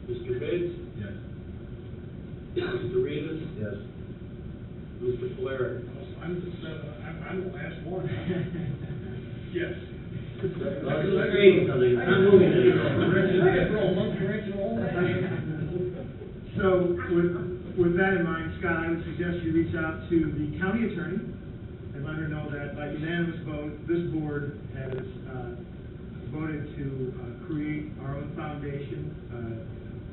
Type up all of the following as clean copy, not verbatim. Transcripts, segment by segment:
Mr. Biggs? Yes. Mr. Rivas? Yes. Mr. Polari? I'm the last one. Yes. Let's read something, it's not moving So, with that in mind, Scott, I would suggest you reach out to the county attorney and let her know that by unanimous vote, this board has voted to create our own foundation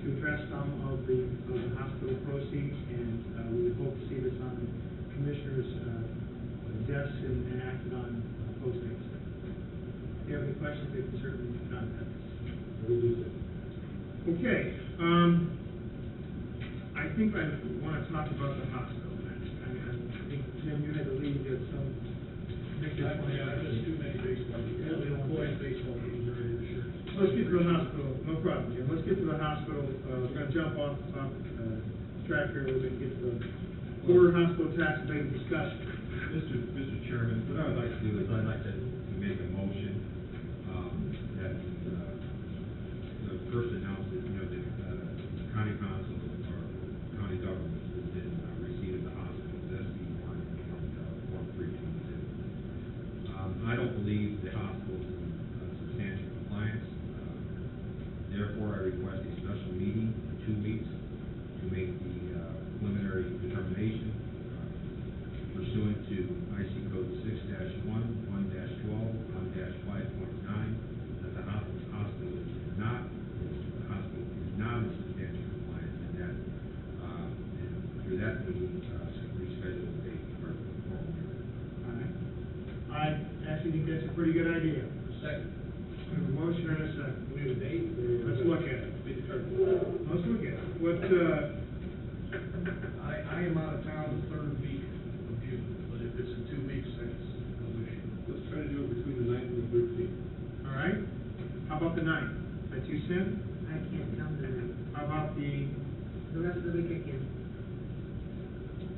to address some of the hospital proceeds, and we would hope to see this on the commissioner's desk and acted on post-haste. If you have any questions, they can certainly contact us. Will do so. Okay, I think I want to talk about the hospital next. I think, Jim, you had to leave, you had some. I missed too many baseball games. Boys baseball games are in sure. Let's get to the hospital, no problem, Jim. Let's get to the hospital. We're going to jump off track here. We're going to get to the quarter hospital tax abatement discussion. Mr. Chairman, what I would like to do is I'd like to make a motion that the first announced that, the county council or county government is in receipt of the hospital's SB 1 and Form 322. I don't believe the hospital is in substantial compliance. Therefore, I request a special meeting in 2 weeks to make the preliminary determination pursuant to IC Code 6-1, 1-12, 1-5.9, that the hospital is not in substantial compliance, and that through that meeting, reschedule a formal hearing. All right. I actually think that's a pretty good idea. Second. We have a motion and a second. We need a date. Let's look at it. Let's look at it. What, I am out of town the third week of June, but if it's in 2 weeks, that's no issue. Let's try to do it between the 9th and the 13th. all right? How about the 9th? That too soon? I can't come tonight. How about the Rest of the week I can.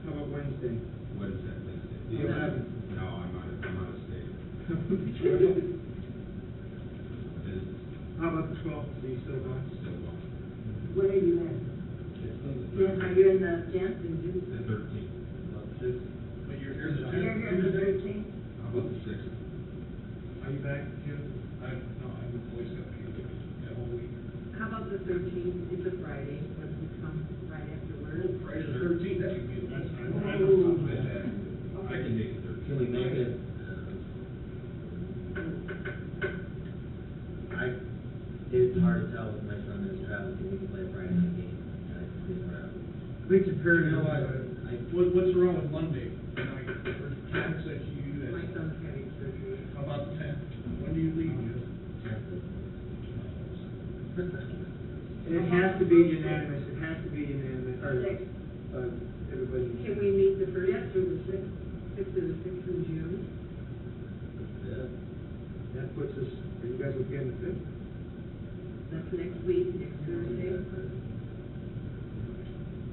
How about Wednesday? What is that, Wednesday? The 11th. No, I'm out of state. Business. How about the 12th? Are you still going? Still going. Where are you at? Are you in the 10th in June? The 13th. But you're here the You're here the 13th? How about the 6th? Are you back, Jim? I'm in Boy Scout camp that whole week. How about the 13th? It's a Friday, but we come right after work. Friday the 13th, that'd be beautiful. That's fine. I can make the 13th. Can we make it? It's hard to tell with my son is traveling, we can play a Friday night game, and I can squeeze around. I think it's imperative. You know what? What's wrong with Monday night? Or Ken said you do that. My son's having surgery. How about the 10th? When do you leave, Jim? And it has to be unanimous, it has to be unanimous, or, everybody. Can we meet the 1st through the 6th, 5th to the 6th in June? Yeah. That puts us, are you guys okay on the 5th? That's next week, next Thursday.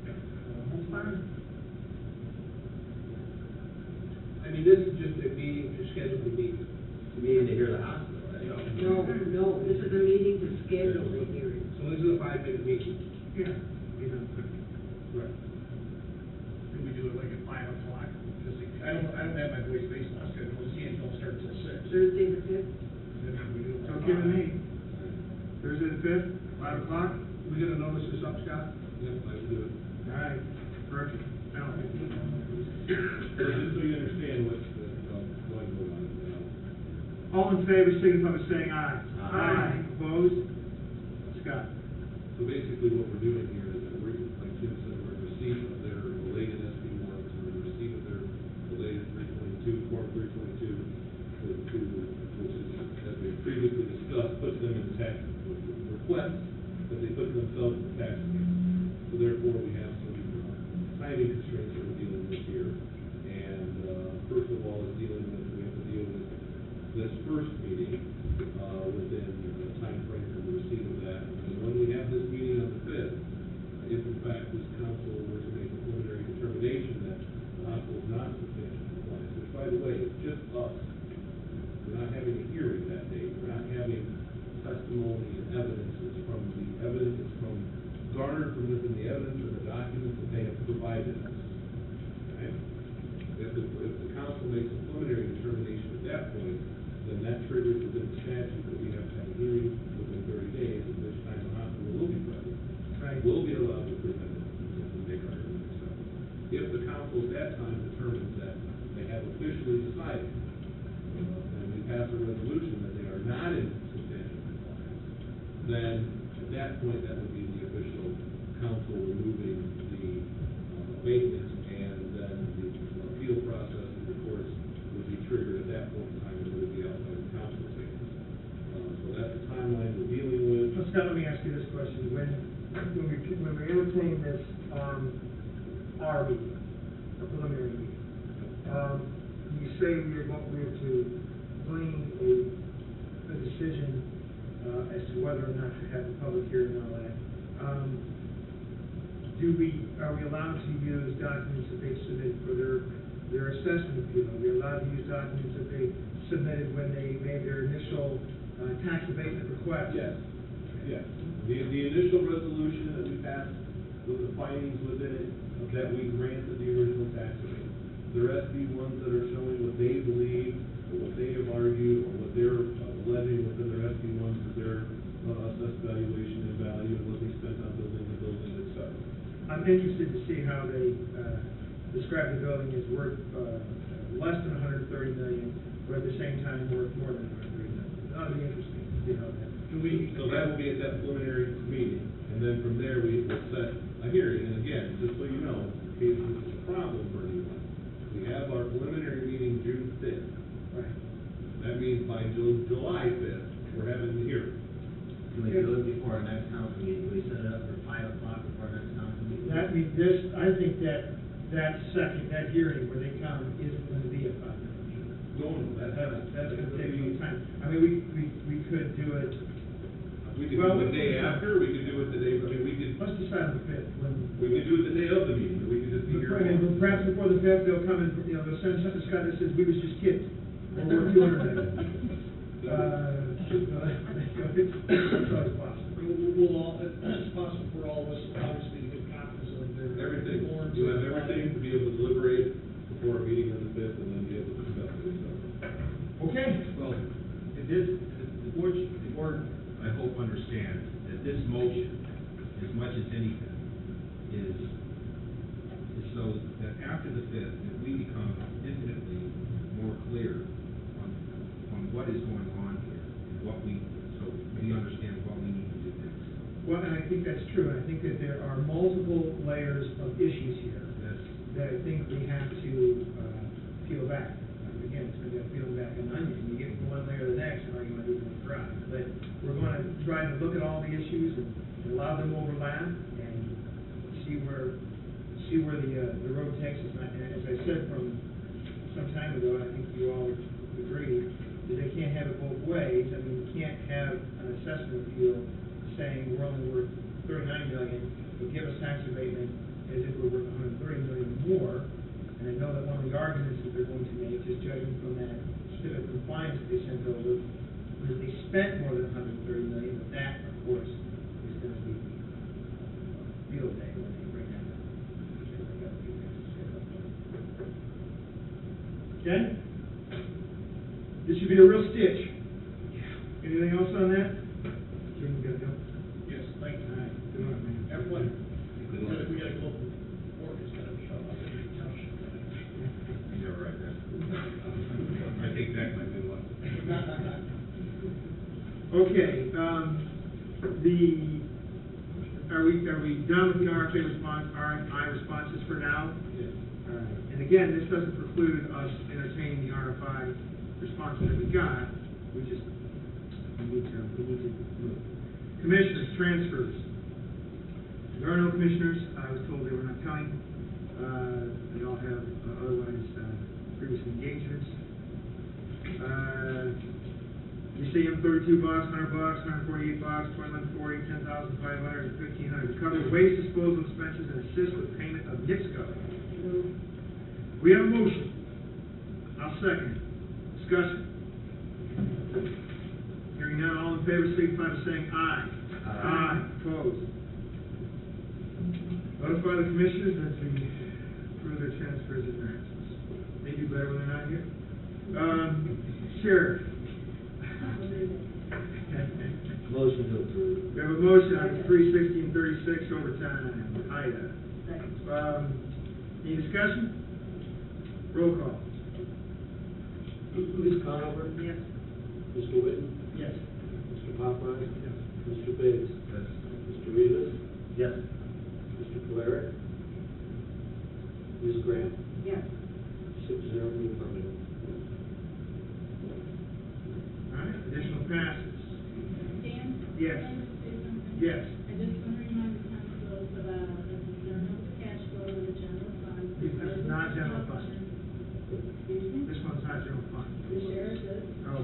That's fine. I mean, this is just a meeting, to schedule a meeting. Meeting to hear the hospital, right? No, this is a meeting to schedule the hearing. So this is a 5-minute meeting. Yeah. You know, Right. Can we do it like at 5 o'clock? Just like, I don't have my boys baseball schedule, those games don't start till 6. Thursday the 5th? Then we do it it's at okay with 5. me. Thursday the 5th, 5 o'clock? We gonna notice this up, Scott? Yep, I can do it. All right, perfect. Now, Just so you understand what's going on. all in favor, signify by saying aye. Aye. Opposed? Scott? So basically what we're doing here is that we're, like Jim said, we're in receipt of their related SB 1s, we're in receipt of their related 322, Form 322, which is, as we previously discussed, puts them in tax requests, but they put themselves in tax case. So therefore, we have some timing constraints that we're dealing with here. And first of all, we have to deal with this first meeting within the time frame for the receipt of that. And when we have this meeting on the 5th, if in fact this council were to make a preliminary determination that the hospital is not substantial compliance, which by the way, is just us. We're not having a hearing that day. We're not having testimony and evidence. It's from the evidence. It's from garnered from within the evidence or the documents that they have provided us. Okay? If the council makes a preliminary determination at that point, then that triggers within the statute that we have to have a hearing within 30 days, at which time the hospital will be present. Right. Will be allowed to present it and make our arguments. If the council at that time determines that they have officially decided, and we pass a resolution that they are not in substantial compliance, then at that point, that would be the official council removing the abatement, and then the appeal process in the courts would be triggered at that point in time, and it would be outside the council's hands. So that's the timeline we're dealing with. Well, Scott, let me ask you this question. When we entertain this, our meeting, a preliminary meeting, you say we're to glean a decision, as to whether or not to have a public hearing and all that. Are we allowed to use documents that they submitted for their assessment appeal? Are we allowed to use documents that they submitted when they made their initial tax abatement request? Yes, yes. The initial resolution that we passed with the findings within it, that we granted the original tax abatement. The SB ones that are showing what they believe, or what they have argued, or what they're alleging within their SB ones is their assessed valuation and value, and what they spent on building the building, et cetera. I'm interested to see how they describe the building as worth less than $130 million, but at the same time worth more than $130 million. That'll be interesting to see how that. So that will be at that preliminary meeting, and then from there, we will set a hearing. And again, just so you know, in case this is a problem for anyone, we have our preliminary meeting June 5th. Right. That means by July 5th, we're having the hearing. Can we do it before our next council meeting? Can we set it up for 5 o'clock before our next council meeting? That means this, I think that hearing where they come isn't going to be a 5 minute meeting. No, That's going to take a little time. I mean, we could do it. We could Well, do it the day after, we could do it the day, I mean, we could, Let's decide on the 5th when. we could do it the day of the meeting, but we could just be here. Perhaps before the 5th, they'll come and, they'll send something to Scott that says, we was just kids. Or we're $200 million. It's always possible. We'll all, it's possible for all of us, obviously, to get copies of their. Everything, warrants you have and everything to be able to deliberate before a meeting on the 5th, and then be able to discuss it, so. Okay. Well, the board, I hope, understands that this motion, as much as anything, is so that after the 5th, that we become infinitely more clear on what is going on here, and so we understand what we need to do next. Well, and I think that's true. I think that there are multiple layers of issues here that I think we have to peel back. Again, it's going to be peeling back an onion. You get from one layer to the next, and argument is going to fry. But we're going to try to look at all the issues and allow them to overlap and see where the road takes us. And as I said from some time ago, I think you all agree that they can't have it both ways. I mean, you can't have an assessment appeal saying we're only worth $39 million, but give us tax abatement as if we're worth $130 million more. And I know that one of the arguments that they're going to make, just judging from that certificate of compliance that they sent over, is that they spent more than $130 million, but that, of course, is going to be field day when they bring that up. Okay? This should be a real stitch. Anything else on that? Sure, we gotta go. Yes, thank you. All right, good luck, man. Have fun. We gotta go, work is gonna be shut up in the township. You're right, I take back my good luck. Okay, are we done with the RFI responses for now? Yes. All right. And again, this doesn't preclude us entertaining the RFI responses that we got. We need to move. Commissioners, transfers. There are no commissioners. I was told they were not coming. They all have otherwise previous engagements. You see them $32, $100, $148, $2140, $10,500, and $1,500 to cover waste disposal expenses and assist with payment of NIPSCO. We have a motion. I'll second. Discussion. Hearing none, all in favor, signify by saying aye. Aye. Opposed? Notify the commissioners that to approve their transfers and variances. They do better when they're not here. Sheriff. Motion to approve. We have a motion on 360 and 36 overtime. Ida. Second. Any discussion? Roll call. Ms. Conover? Yes. Mr. Whitten? Yes. Mr. Paparad? Mr. Biggs? Mr. Rivas? Yes. Mr. Polaric? Ms. Graham? Yes. 6-0 in the affirmative. All right, additional passes. Dan? Yes. Can I just say something? Yes. I just want to remind the council about the concern of the cash flow of the general fund. This is not general fund. Excuse me? This one's not general fund. The sheriff is. Oh,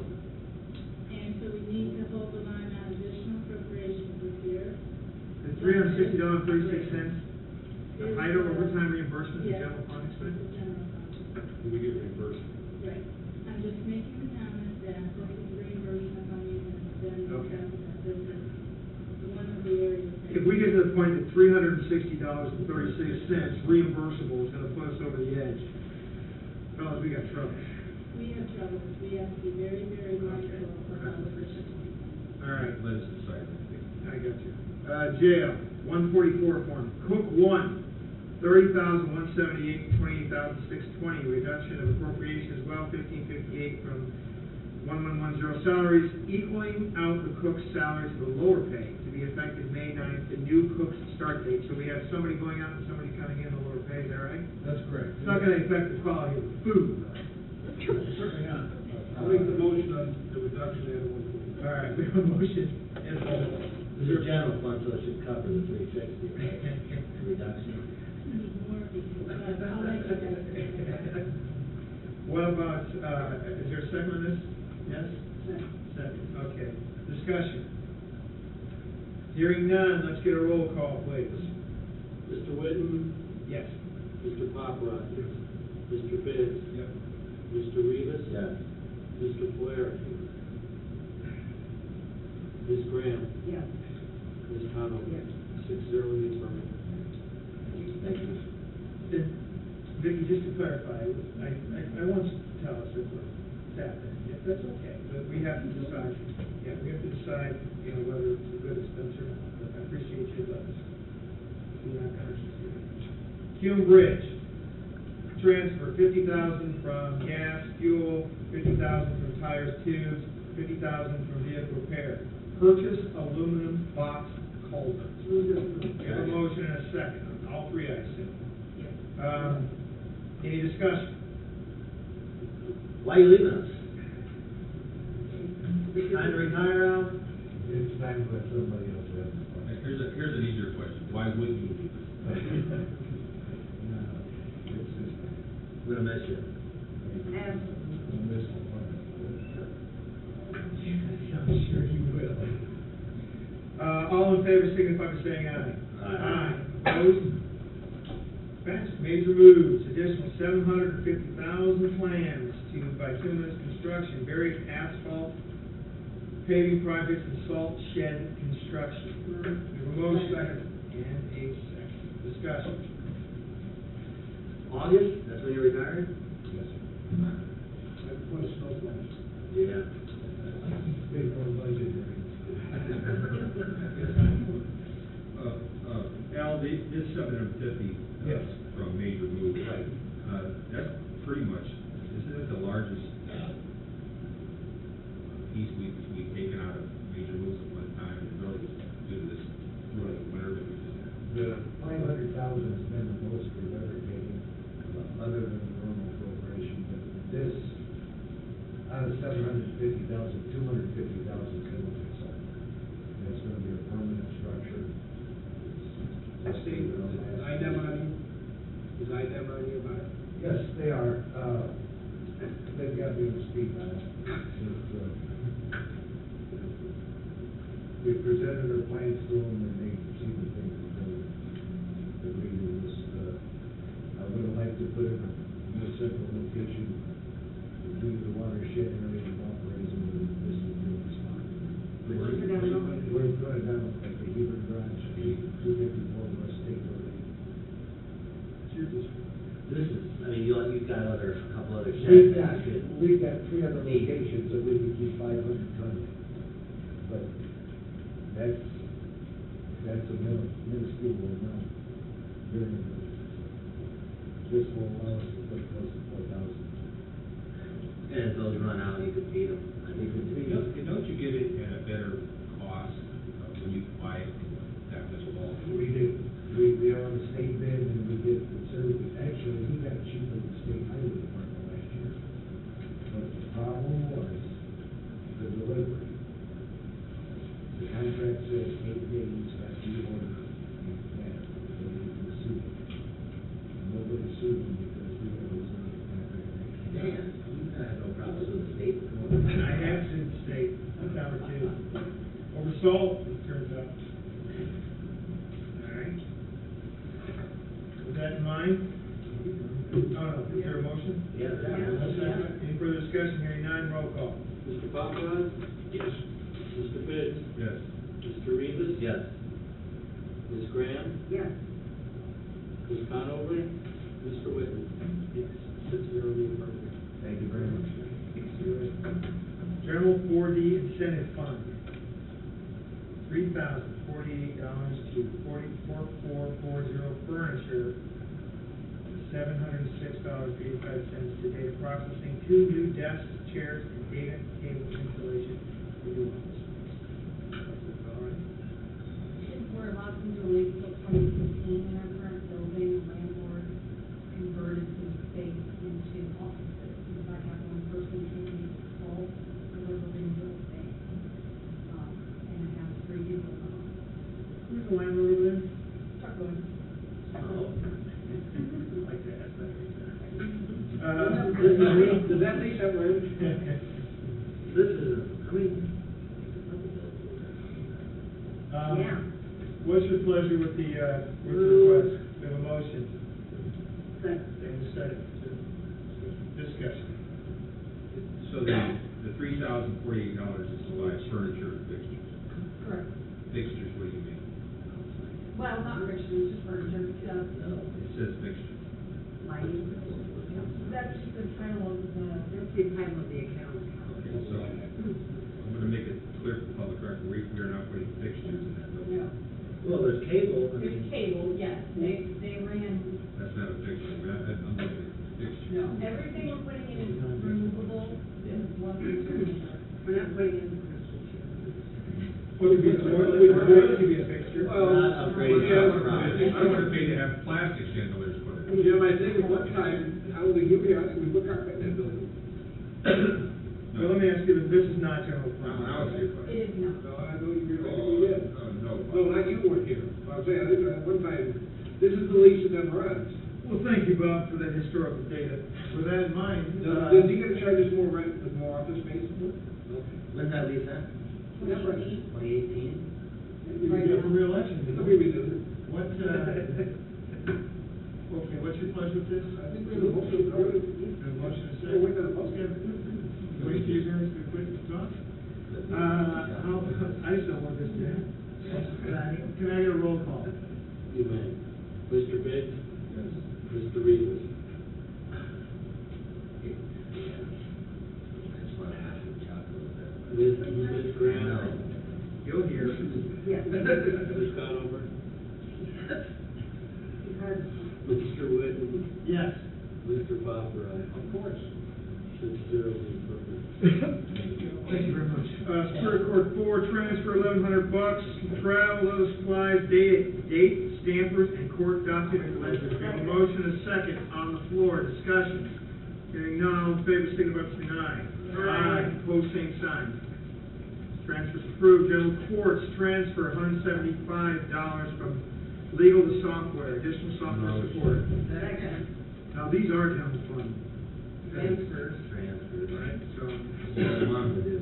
And so we need to hold the line on additional appropriations this year. the $360.36, the Ida overtime reimbursement in Yes. general fund The expense? general fund. We get reimbursed. Right. I'm just making the comment that this is reimbursement money and it's been, Okay. this is one of the areas. that- If we get to the point that $360.36 reimbursable is gonna put us over the edge, fellas, we got trouble. We have troubles. We have to be very, very mindful of our purchasing. All right, Let us decide. I got you. Jail, 144 form, Cook 1, 30,178, 28,620, reduction of appropriation as well, 1558 from 1110 salaries, equaling out the cook's salaries to the lower pay to be effective May 9th, the new cook's start date. So we have somebody going out and somebody coming in, the lower pay, is that right? That's correct. It's not gonna affect the quality of the food, though. Certainly not. I'll make the motion on the reduction at 140. All right, we have a motion and a vote. This is general fund, so it should cover the 360, right? Reduction. Need more people, but I'll let you guys. What about, is there a second on this? Yes? Second, okay. Discussion. Hearing none, let's get a roll call, please. Mr. Whitten? Yes. Mr. Paparad? Mr. Biggs? Yep. Mr. Rivas? Yes. Mr. Polaric? Ms. Graham? Yes. Ms. Conover? Yes. 6-0 in the affirmative. Thank you. Vicki, just to clarify, I want you to tell us if we're happening. If that's okay, but we have to decide, we have to decide, whether it's a good expense or not. But I appreciate you letting us. We're not conscious of it. Hume Bridge, transfer 50,000 from gas, fuel, 50,000 from tires, tubes, 50,000 from vehicle repair. Purchase aluminum box culverts. Move to approve. We have a motion and a second on all three, I assume. Yes. Any discussion? Why are you leaving us? Time to retire, Al? It's time to let somebody else have the fun. Here's an easier question. Why wouldn't you leave us? It's just, We're gonna miss you. And I'll miss the fun. I'm sure you will. All in favor, signify by saying aye. Aye. Opposed? Passed. Major moves, additional $750,000 plans to bituminous construction, various asphalt paving projects and salt shed construction. We have a motion and a second. Discussion. August, that's when you're retired? Yes, sir. I want to snow flash. Yeah. Big more budget hearings. Al, this 750. Yes. From major move. Right. That's pretty much, isn't it the largest piece we've taken out of major moves at one time, and really just due to this winter that we just had? The 500,000 has been the most we've ever taken, other than the normal appropriation, but this, out of 750,000, 250,000 is going to fix up. That's going to be a permanent structure. Steve, is IDEM on you? Is IDEM on you about it? Yes, they are. They've got to be able to speak on it. We presented our plans to them, and they seem to think that they agree to this. I would like to put it in a more central location due to the watershed area of operation, this is the spot. Where's it gonna go? We're going down at the Hebron Branch, 254 West State Road. three other locations that we could keep 500 tons. But that's a minuscule amount. Very minuscule. This will allow us to put close to 4,000. And if those run out, you could feed them. I We could mean, feed Don't you get it at a better cost when you buy it in that much bulk? We do. We are on the state bid and we get the service. Actually, we got it cheaper than the state highway department last year. But the problem was the delivery. The contract says 8 days after you order in advance, so you can sue them. Nobody sued them because we were losing the contract next year. Dan, you have no problem with the state. I have sued the state, that's number two. Over salt, it turns out. All right. With that in mind, oh no, is there a motion? Yeah. A second. Any further discussion, hearing none, roll call. Mr. Paparad? Yes. Mr. Pitts? Yes. Mr. Rivas? Yes. Ms. Graham? Yes. Ms. Conover? Mr. Whitman? Yes. 6-0 the affirmative. Thank you very much. General 4D Incentive Fund, $3,048 to 44440 furniture, $706.85 to data processing, 2 new desks, chairs, and data cable installation for new office. All right. We're allowed to delete till 2015 in our current building, landlord converted some space into offices. If I have one person taking all delivering real estate, and I have 3 people now. Who's the landlord over there? Start going. Oh. I'd like to ask that. Does that lease have room? This is, I mean. Yeah. What's your pleasure with the request? We have a motion. Second. And a second. Discussion. So the $3,048 is to buy furniture and fixtures. Correct. Fixtures, what do you mean? Well, not fixtures, just furniture, It says fixtures. Lighting. that's the title of the, That's the title of the account. Okay, so I'm gonna make it clear for the public record, we are not putting fixtures in that building. no, Well, there's cable. I there's mean, cable, yes, they ran, That's not a fixture, I'm looking at fixtures. no, everything we're putting in is removable, is what we're doing. We're not putting in the crystal chair. What would be a toilet could be a fixture. Not upgrading. I don't wanna pay to have plastic chandeliers put in. Jim, I think at one time, I was a UV, I think we put carpet in that building. Well, let me ask you, this is not general Now, fund. I was here. It is not. No, I know you did, I think we did. No. No, not you weren't here. I'm saying, I think at one time, this is the lease that never runs. Well, thank you, Bob, for that historical data. With that in mind, Does he gonna charge us more rent with more office space? Okay. When's that lease at? That's right. 2018? you're up for reelection. Let me read it. What, okay, what's your pleasure with this? I think we have a motion to approve. A motion to Oh, wait, no, motion. Wait till you guys can quit talk. I just don't want this to happen. Can I get a roll call? You may. Mr. Biggs? Yes. Mr. Rivas? I just want to have some chocolate with that. Ms. Graham? You'll hear. Yes. Ms. Conover? Because Mr. Whitten? Yes. Mr. Paparad? Of course. 6-0 the affirmative. Thank you very much. Superior Court 4, transfer $1,100, travel, other supplies, date, stampers, and court document ledgers. We have a motion and a second on the floor, discussion. Hearing none, all in favor, signify by saying aye. Aye. Opposed, same sign. Transfers approved. General Courts, transfer $175 from legal to software, additional software support. Second. Now, these are general fund Transfers. Transfer. right? So, That's what I wanted to do.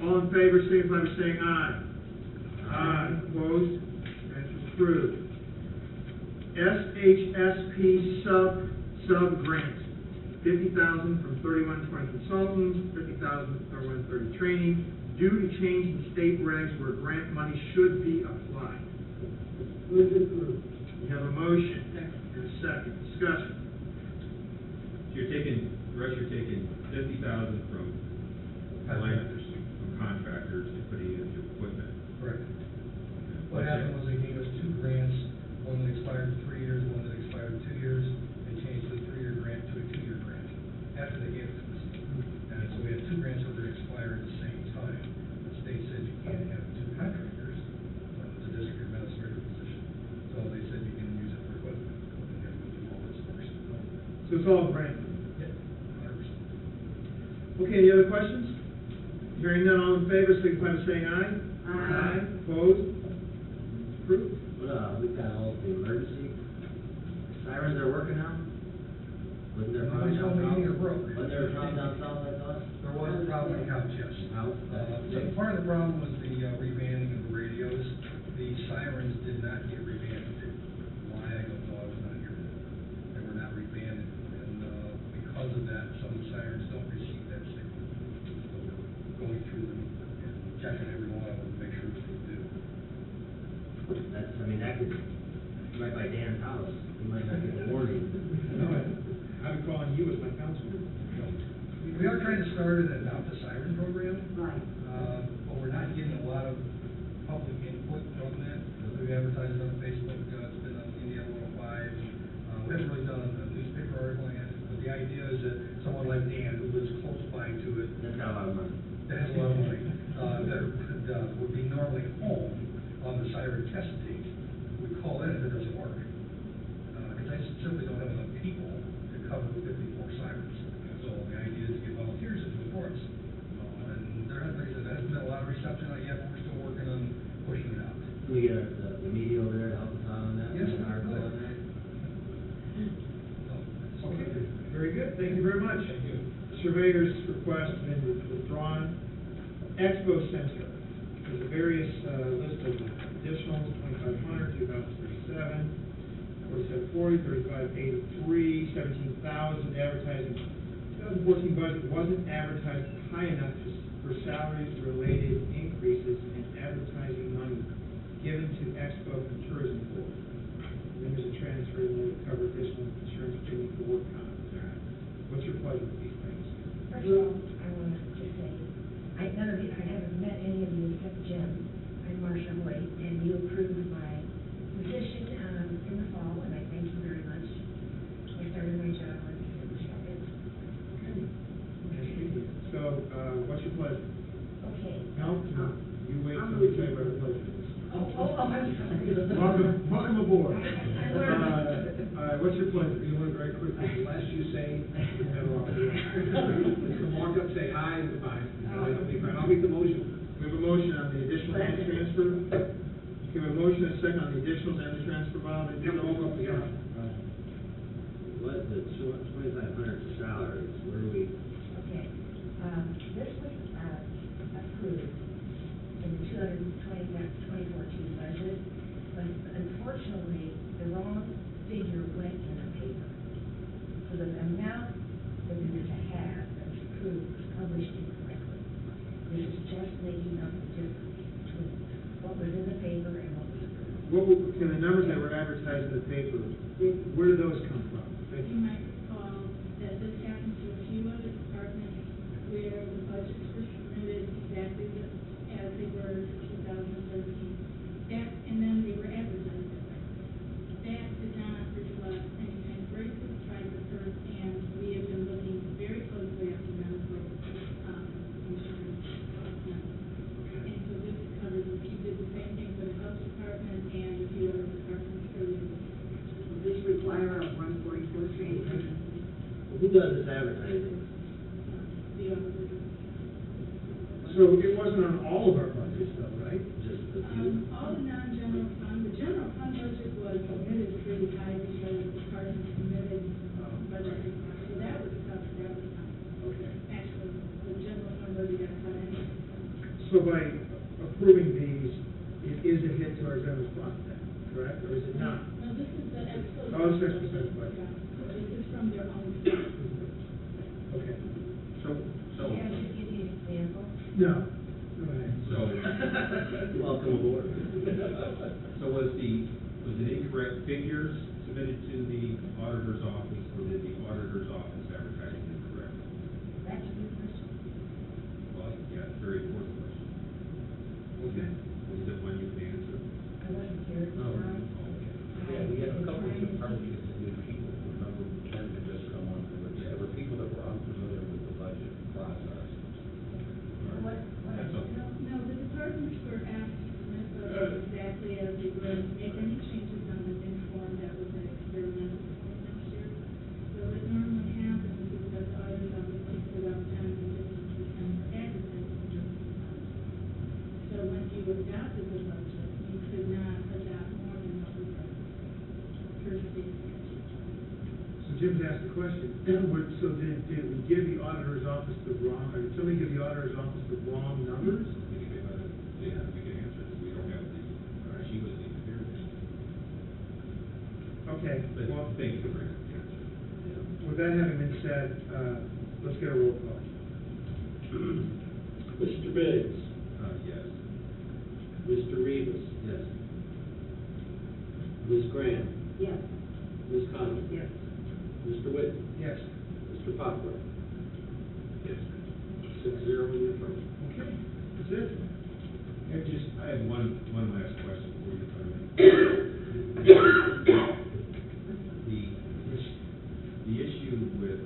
all in favor, signify by saying aye. Aye. Opposed? Transfer approved. SHSP sub grant, $50,000 from 3120 Consultants, $50,000 from 3130 Training, due to change in state regs where grant money should be applied. Move to approve. We have a motion and a second. Discussion. you're taking 50,000 from contractors and putting it into equipment. Correct. What happened was they gave us two grants, one that expired in 3 years, one that expired in 2 years. They changed the 3-year grant to a 2-year grant after they gave it to us. And so we had two grants that were going to expire at the same time. The state said you can't have two contractors, it's a district administrator position. So they said you can use it for equipment. And then we do all this first. So it's all grant. Yep, 100%. Okay, any other questions? Hearing none, all in favor, signify by saying aye. Aye. Opposed? Approved. We've got all the emergency sirens are working now? Wasn't there a problem Nobody's down home, south? meeting or broke. Wasn't there a problem down south, I thought? There was a problem in Couch, yes. House? So part of the problem was the revamping of the radios. The sirens did not get revamped. Why, I don't know, I was not here. They were not revamped, and because of that, some of the sirens don't receive that signal. So we're going through them and checking every one of them to make sure that they do. That's, I mean, that could, right by Dan's house, you might not get the warning. I'll be calling you as my counselor. We are trying to start an adopt a siren program. Right. But we're not getting a lot of public input from that. We've advertised it on Facebook, it's been on Indiana 105. We haven't really done a newspaper article on it, but the idea is that someone like Dan, who lives close by to it, That's got a lot of money. that has a lot of money, that would be normally home on the siren test date, we call in if it doesn't work. Because I simply don't have enough people to cover 54 sirens. So the idea is to get volunteers to do it for us. And there hasn't, like I said, there hasn't been a lot of reception on it yet, but we're still working on pushing it out. Can we get the media over there to help us out on that? Yes, An article on that? Okay, very good, thank you very much. Surveyor's request has been withdrawn. Expo Center, there's a various list of additionals, 2,500, 2,037, 4740, 3583, 17,000 advertising. 2014 budget wasn't advertised high enough for salaries related increases and advertising money given to Expo and Tourism Board. And then there's a transfer that will cover additional insurance premium for work comp. What's your pleasure with these things? First of all, I want to just say, I haven't met any of you except Jim. I'm Marcia Hoyt, and you approved my position in the fall, and I thank you very much. I started my job on December 2nd. So, what's your pleasure? Okay. No, you wait till we tell you what our pleasure is. I'm sorry. Welcome aboard. What's your pleasure? You want very quickly, the last you say, you never walk away. You can walk up, say hi, and goodbye. I'll be fine. I'll make the motion. We have a motion on the additional and transfer. We have a motion and a second on the additionals and the transfer, Bob. And Yeah, we'll go up together. What, the 2,500 salaries, where do we? Okay. This was approved in the 2014 budget, but unfortunately, the wrong figure went in the paper. So the amount that we were to have that was approved was published incorrectly. This is just making up the difference between what was in the paper and what was approved. can the numbers that were advertised in the paper, where do those come from? You might recall that this happened to a few other departments where the budgets were submitted exactly as they were in 2013. And then they were advertised that way. That did not reflect any kind of rate for the private first, and we have been looking very closely at the medical insurance. And so this covers, we did the same thing for the health department and a few other departments earlier. Will this require a 144 training? Who does this advertising? The auditor. So it wasn't on all of our budgets though, right? Just a few? All the non-general fund, the general fund budget was submitted pretty high because the department submitted budget requests. So that was covered, that was fine. Okay. Actually, the general fund budget got cut anyway. So by approving these, it is a hit to our general fund then, correct? Or is it not? No, this is the Expo. Oh, it's Expo Center budget. This is from their own. Okay. So, May I just give you an example? No. Go ahead. so, Welcome aboard. so was it incorrect figures submitted to the auditor's office, or did the auditor's office ever Was it one you can answer? I wasn't here at the time. Yeah, we had a couple of departments and new people, remember, Ken had just come on board, there were people that were unfamiliar with the budget process. What I That's don't okay. know. No, the departments were asked to submit those exactly as they were, make any changes on the new form that was an experimental form next year. So what normally happens is that the auditor's office put up 10 to 15% for advertising. So once you adopted the budget, you could not adopt more than what was per state statute. So Jim's asked the question, so did we give the auditor's office the wrong, or did somebody give the auditor's office the wrong numbers? Yeah, we can answer this. We don't have the, she was the experience. Okay, But well, thank you for bringing the answer. with that having been said, let's get a roll call. Mr. Biggs? Yes. Mr. Rivas? Yes. Ms. Graham? Yes. Ms. Conlon? Yes. Mr. Whitten? Yes. Mr. Poplar? Yes. 6-0 in the affirmative. Okay, that's it. I have one last question for you, if I may. The issue with,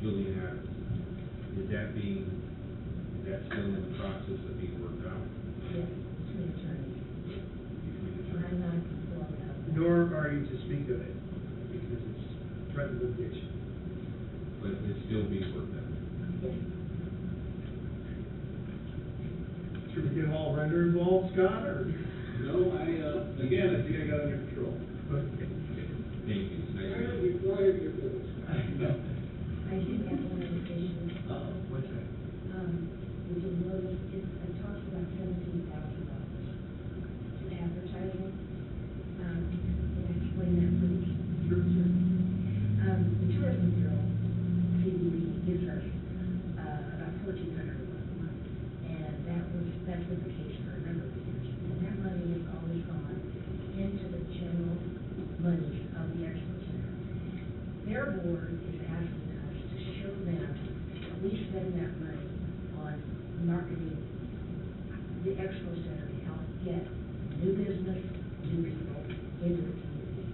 Julian Adams, is that still in the process of being worked out? Yes, between attorneys. Between the And I'm not informed of that. Nor are you to speak of it, because it's threatened litigation. But it's still being worked out. Yes. Should we get Hall Render involved, Scott, or? No, again, I think I got under control. Thank you. It's nice to meet you. I did have one other issue. What's that? Would you notice, it talks about $17,000 to advertising. Can I explain that, please? Sure. The Tourism Bureau, CBD, gives us, about $1,400 a month. And that's the vacation for a number of years. And that money has always gone into the general money of the Expo Center. Their board is asking us to show them that we spend that money on marketing the Expo Center to help get new business, new people into the community.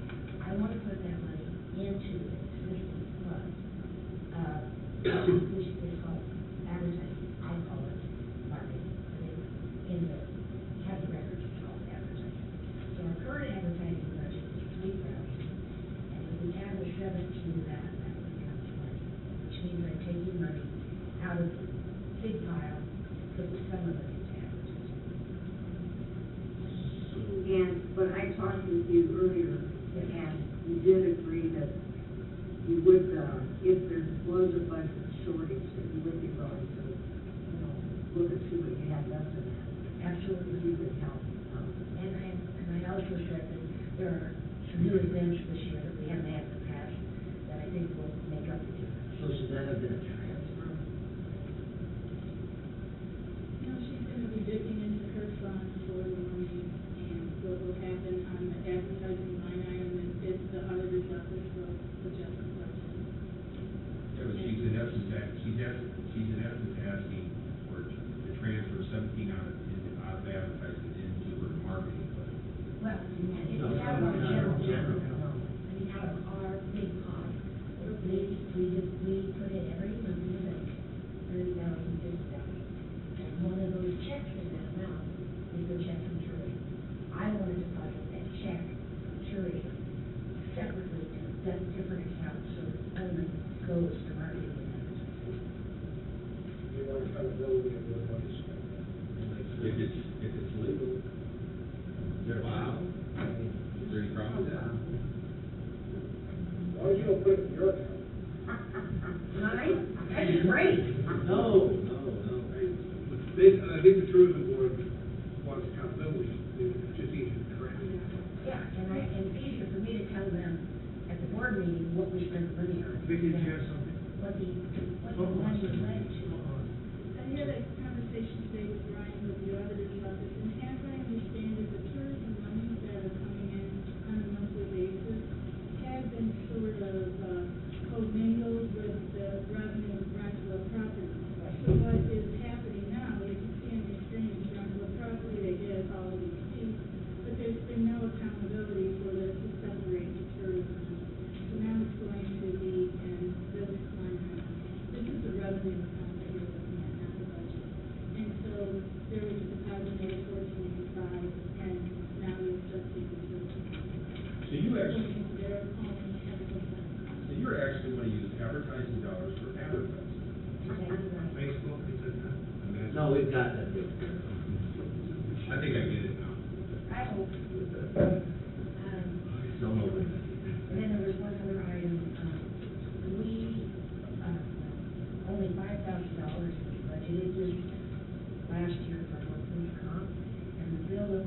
I want to put that money into an existing fund, which is called advertising. I call it marketing, but in the county records, it's called advertising. So our current advertising budget is $3,000, and if we add a 7 to that, that would become 20, which means I'm taking money out of the big pile, putting some of it into advertising. And, but I talked with you earlier, and you did agree that you would, if there was a budget shortage, that you would be willing to, look and see what you had left in that. Absolutely. If you could help. And I also said that there are some new events this year that we haven't had in the past that I think will make up the difference. So should that have been a transfer? No, she's gonna be dipping into her fund for the money, and what will happen on the advertising line item is the auditor's office will adjust the budget. Yeah, but she's in essence asking for to transfer 17 out of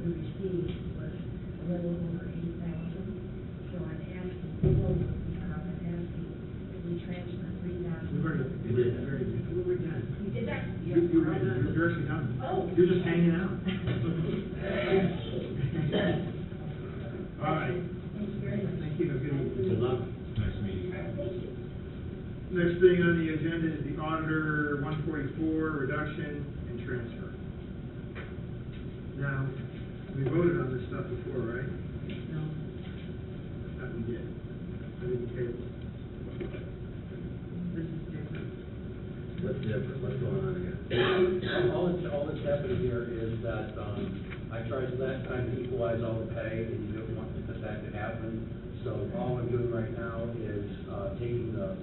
we received was a little over 8,000. So I'm asking, I'm asking if we transfer 3,000. We've already, You did that. We were done. You did that? you're actually done. Oh. You're just hanging out. All right. Thank you very much. Thank you. Have a good evening. Good luck. Nice meeting you. Thank you. Next thing on the agenda is the auditor 144, reduction and transfer. Now, we voted on this stuff before, right? No. That we did. I didn't table. This is different. What's different? What's going on here? All that's happening here is that, I tried last time to equalize all the pay, and you didn't want that to happen. So all I'm doing right now is, taking the,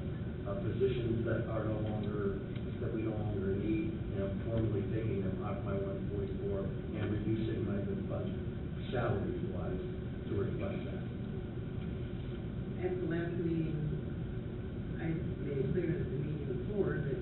positions that are no longer, that we no longer need, and I'm formally taking them off my 144 and reducing my budget salary-wise to reflect that. At the last meeting, I made it clear at the meeting before that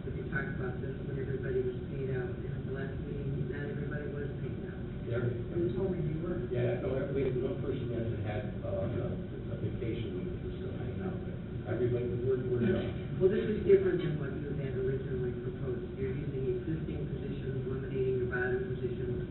we talked about this when everybody was paid out. And at the last meeting, not everybody was paid out. There. You told me they were. Yeah, no, we had one person that had, a vacation week that was still hanging out there. Everybody, we're done. Well, this is different than what you had originally proposed. You're using existing positions, eliminating your bottom positions,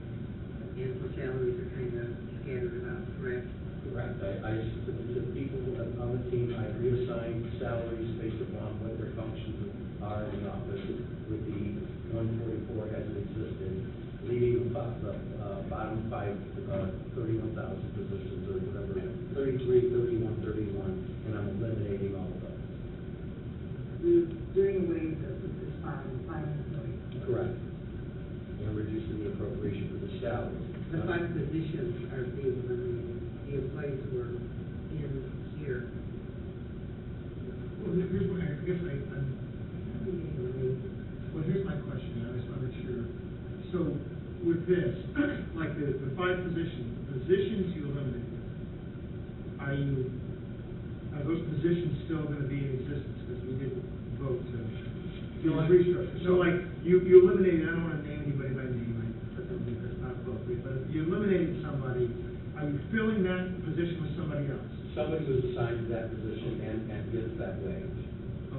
and so salaries are kind of scattered about, correct? Correct. To the people on the team, I reassigned salaries based upon what their functions are in the office with the 144 as it existed, leaving the bottom five, 31,000 positions or whatever, 33, 31, 31, and I'm eliminating all of those. You're doing away with this five employees. Correct. And reducing the appropriation for the salary. The five positions are being eliminated. The employees were in here. Well, here's my, I guess well, here's my question, I just want to make sure. So, with this, like the five positions you eliminated, are those positions still gonna be in existence, because we didn't vote to do a restructure? So like, you eliminated, I don't wanna name anybody by name, that's not appropriate, but you eliminated somebody, are you filling that position with somebody else? Somebody was assigned to that position and gets that wage.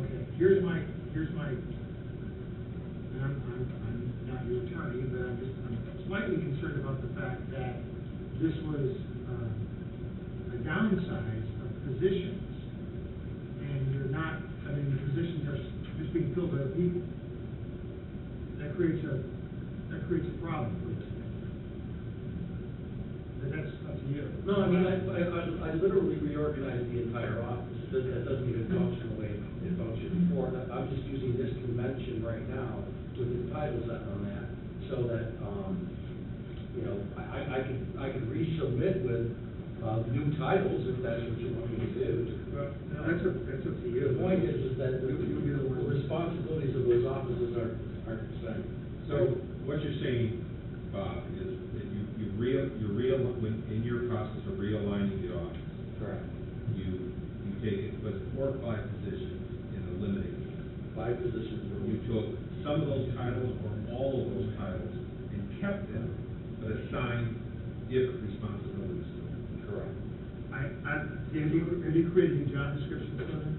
Okay, here's my, and I'm not your attorney, but I'm slightly concerned about the fact that this was a downsize of positions, and you're not, I mean, the positions are just being filled by other people. That creates a problem for this thing. But that's up to you. No, I mean, I literally reorganized the entire office. That doesn't even function the way it functioned before. I'm just using this convention right now with the titles on that, so that, you know, I could resubmit with, new titles if that's what you want me to do. Well, no, that's up to you. The point is that the responsibilities of those offices are the same. So what you're saying, Bob, is that in your process of realigning the office, Correct. you take, was it 4 or 5 positions and eliminated them? 5 positions were. You took some of those titles or all of those titles and kept them, but assigned different responsibilities to them. Correct. Have you created new job descriptions for them?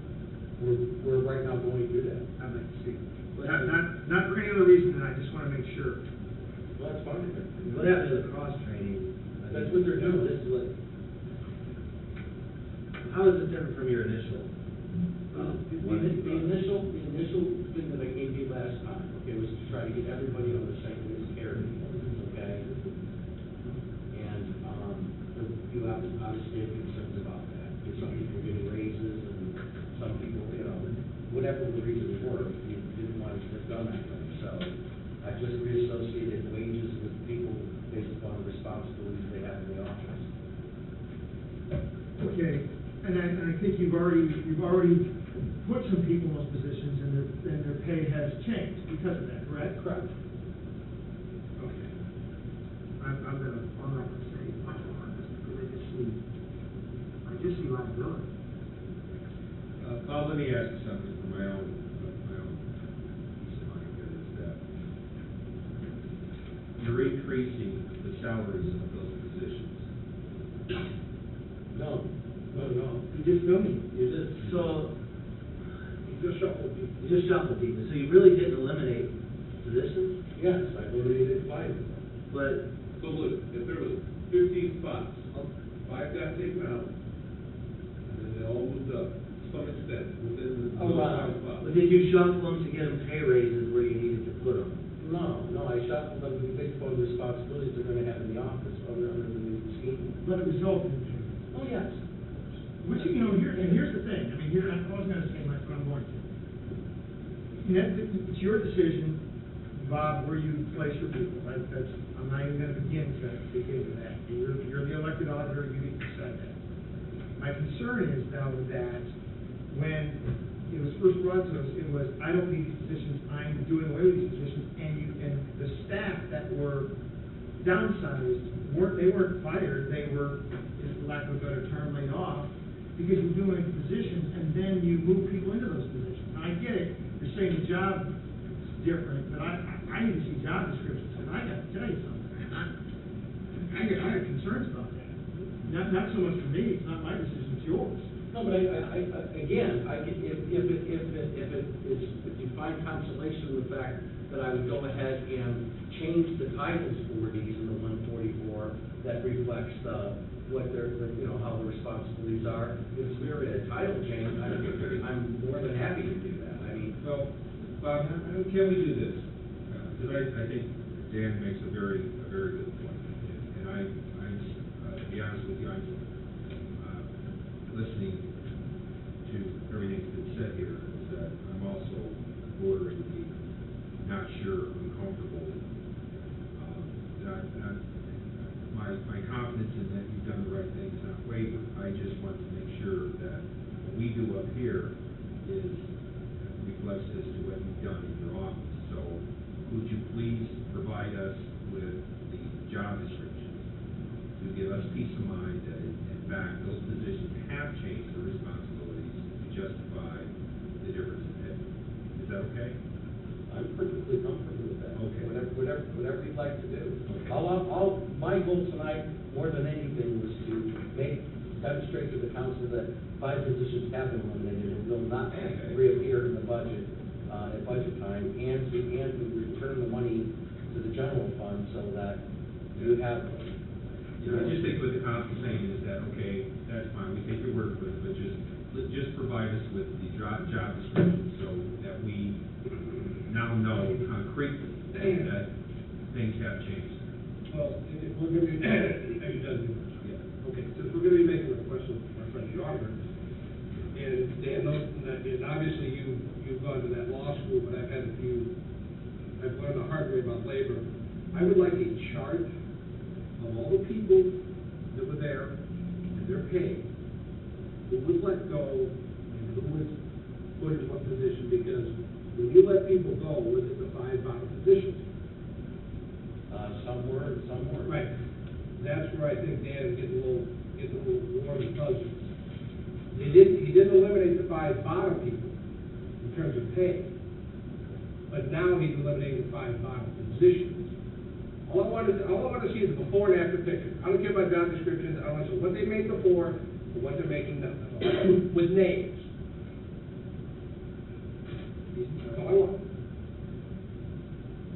We're right now going through that. I'd like to see. Not for any other reason than I just want to make sure. Well, that's fine. What happened to the cross-training? That's what they're doing. This is what, how is it different from your initial? The initial thing that I gave you last time, okay, was to try to get everybody on the same parity, okay? And, you have obviously have concerns about that, because some people are getting raises, and some people, you know, whatever the reasons were, you didn't want it to have done that way. So I just reassociated wages with people based upon the responsibilities they have in the office. Okay, and I think you've already put some people in those positions, and their pay has changed because of that, correct? Correct. Okay. I'm not gonna say much more on this, because I just see liability. Bob, let me ask you something for my own peace of mind, is that you're increasing the salaries of those positions. No. You just told me. So, You just shuffled it. you just shuffled people, so you really didn't eliminate positions, Yes, I eliminated 5 of them. but So look, if there was 15 spots, 5 got taken out, and then they all moved up to some extent within those 5 spots. But did you shuffle them to get them pay raises where you needed to put them? No, I shuffled them to think about the responsibilities they're gonna have in the office under the new scheme. But it resulted in. Oh, yes. Which, you know, here's the thing, I mean, I was gonna say what I'm going to. And it's your decision, Bob, where you place your people, I'm not even gonna begin to get into that. You're the elected auditor, you need to decide that. My concern is though that when it was first brought to us, it was, I don't need these positions, I'm doing away with these positions, and the staff that were downsized, they weren't fired, they were, for lack of a better term, laid off, because you're doing positions, and then you move people into those positions. And I get it, you're saying the job is different, but I need to see job descriptions, and I gotta tell you something, I got concerns about that. Not so much for me, it's not my decision, it's yours. No, but again, if you find consolation in the fact that I would go ahead and change the titles for these in the 144, that reflects what their, how the responsibilities are. If it's merely a title change, I'm more than happy to do that. I mean, Well, Bob, can we do this? Because I think Dan makes a very good point. And to be honest with you, I'm listening to everything that's been said here, is that I'm also bordering the not sure, uncomfortable. My confidence in that you've done the right thing is not wavered. I just want to make sure that what we do up here reflects as to what you've done in your office. So would you please provide us with the job description to give us peace of mind that in fact those positions have changed the responsibilities to justify the difference in pay? Is that okay? I'm perfectly comfortable with that. Okay. Whatever you'd like to do. Okay. My goal tonight, more than anything, was to demonstrate to the council that 5 positions have been eliminated and will not reappear in the budget, at budget time, and to return the money to the general fund so that you have. I just think what the council saying is that, okay, that's fine, we take your word for it, but just provide us with the job description so that we now know concretely that things have changed. Well, if we're gonna be, are you done? Yeah. Okay, since we're gonna be making a question for our friend the auditor, and Dan knows that, and obviously you've gone to that law school, but I've learned the hard way about labor. I would like a chart of all the people that were there and their pay, who was let go and who was put in what position, because when you let people go, was it the 5 bottom positions? Some were and some weren't. Right. That's where I think Dan is getting a little warm and fuzzy. He didn't eliminate the 5 bottom people in terms of pay, but now he's eliminating the 5 bottom positions. All I want to see is a before and after picture. I don't care about job descriptions. I want to see what they made before and what they're making now, with names. That's all I want.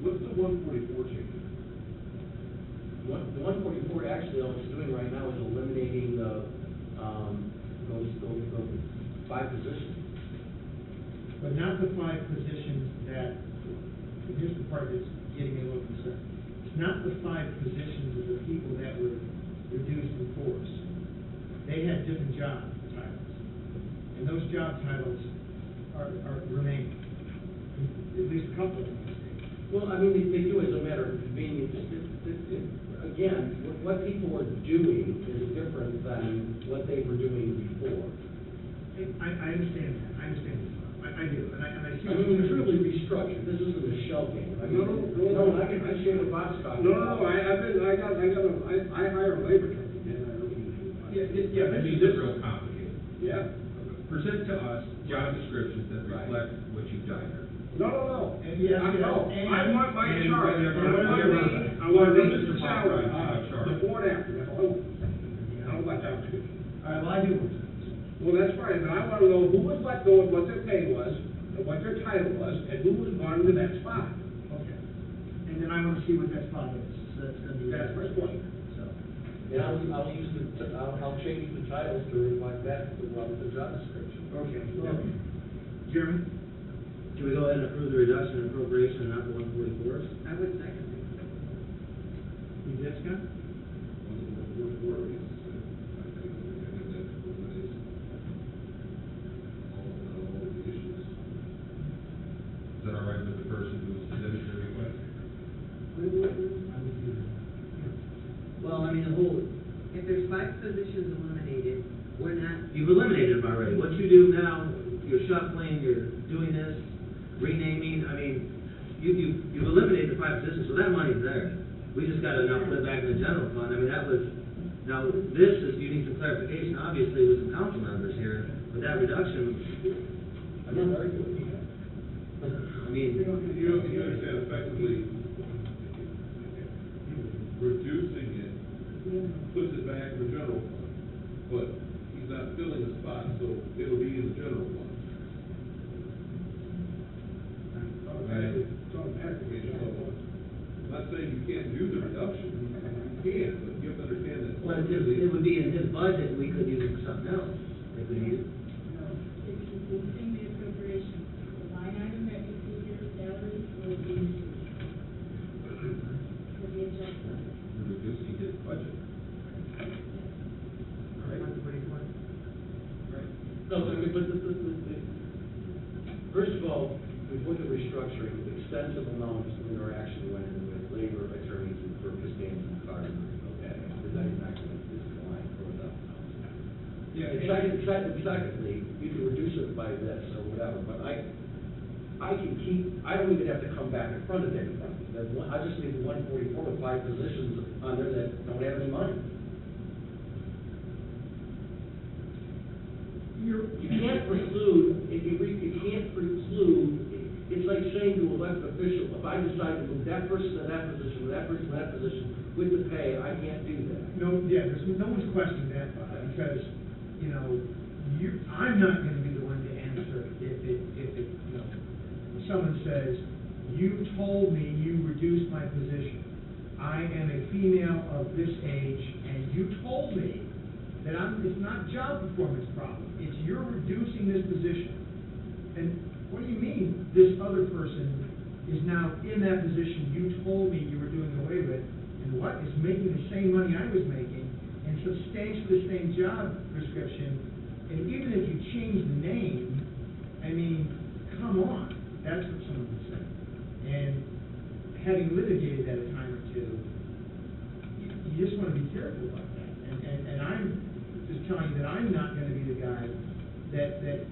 What's the 144 change? The 144, actually, all it's doing right now is eliminating those 5 positions. But not the 5 positions that, and here's the part that's getting me a little concerned. It's not the 5 positions of the people that were reduced in force. They had different job titles. And those job titles are remaining. At least a couple of them. Well, I mean, they do as a matter of convenience. Again, what people are doing is different than what they were doing before. I understand that. I understand that. I do. And I see. I mean, it's really restructured. This isn't a shell game. I mean, no, I can appreciate what Bob's talking about. I hire a labor company, and I don't use. Yeah, I mean, this is real complicated. Yeah. Present to us job descriptions that reflect what you've done here. No. And yes, I want my And chart. whatever- I want the salary. fine, but I wanna know who was let go and what their pay was, and what their title was, and who was gone to that spot. Okay. And then I want to see what that spot is, so that's gonna be. That's my point. So, And I'll change the titles to reflect that with the job description. okay. Jeremy? Can we go ahead and approve the reduction in appropriation and not the 144s? I would second it. You did, Scott? Is that all right with the person who submitted the request? Well, I mean, the whole, If there's 5 positions eliminated, we're not. you've eliminated them already. What you do now, you're shuffling, you're doing this, renaming, I mean, you've eliminated the 5 positions, so that money's there. We just gotta now put it back in the general fund. I mean, that was, now, this is, you need some clarification, obviously, with some council members here, but that reduction, I'm not arguing with that. I mean, You understand effectively, reducing it puts it back in the general fund, but he's not filling the spot, so it'll be in the general fund. It's automatic. I'm not saying you can't do the reduction, you can, but you have to understand that. well, it would be in his budget, we could use it for something else, if we need it. It's reducing the appropriation. The line item that you see here, salaries, will be adjusted. We're reducing his budget. No, I mean, but first of all, we've looked at restructuring, extensive amounts of interaction went in with labor attorneys and for Costanza and Carter, okay? Because I'm not going to, this is the line for the. Yeah. And secondly, you can reduce it by this or whatever, but I can keep, I don't even have to come back in front of anybody. I just need 144 with 5 positions on there that don't have any money. You can't preclude, you can't preclude, it's like saying to an elected official, if I decide to move that person to that position, that person to that position, with the pay, I can't do that. No, yeah, no one's questioning that, because, you know, I'm not gonna be the one to answer if it, you know, someone says, you told me you reduced my position. I am a female of this age, and you told me that it's not job performance problem, it's you're reducing this position. And what do you mean, this other person is now in that position you told me you were doing away with, and what, is making the same money I was making, and substantially the same job description, and even if you change the name, I mean, come on, that's what someone would say. And having litigated that a time or two, you just want to be careful about that. And I'm just telling you that I'm not going to be the guy that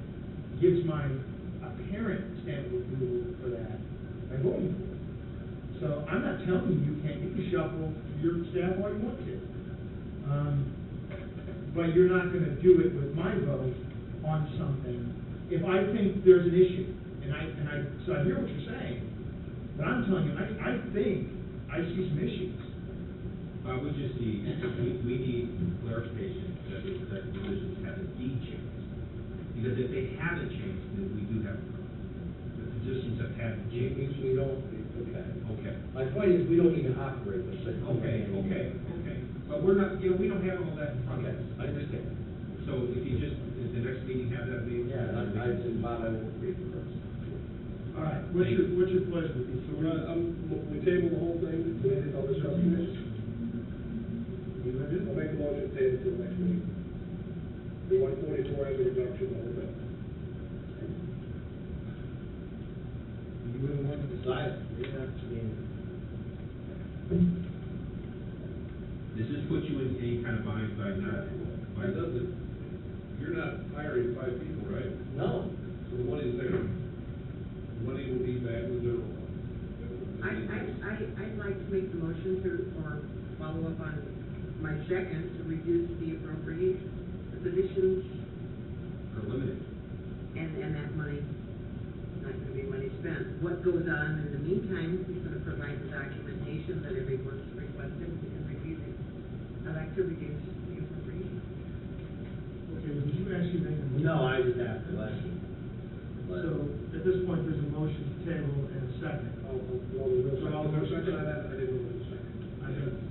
gives my apparent stamp of approval for that by voting for it. So I'm not telling you can't, you can shuffle your staff all you want to. But you're not going to do it with my vote on something if I think there's an issue. So I hear what you're saying, but I'm telling you, I think I see some issues. I would just need, we need clarification that the positions have indeed changed. Because if they haven't changed, then we do have a problem. The positions have had changed. We don't, okay. Okay. My point is, we don't even operate the same. Okay. But we're not, we don't have all that in front of Okay, us. I understand. So if you just, at the next meeting, have that meeting? Yeah, I will agree with this. All right, what's your pleasure with these? So We table the whole thing, I'll discuss this. I'll make a motion to table till next week. The 144 has a reduction, the whole thing. You wouldn't want to decide? Does this put you in any kind of bind by not, by Doesn't, you're not hiring 5 people, right? No. So the money's there. The money will be back in the general fund. I'd like to make the motion or follow up on my second, to reduce the appropriation, the positions, or limited? and that money, not gonna be money spent. What goes on in the meantime, he's gonna provide the documentation that everyone's requested and review it. I'd like to reduce the appropriation. Okay, did you actually make a motion? No, I just asked the question. But- So, at this point, there's a motion to table and a second. Second on that, I didn't know what to second.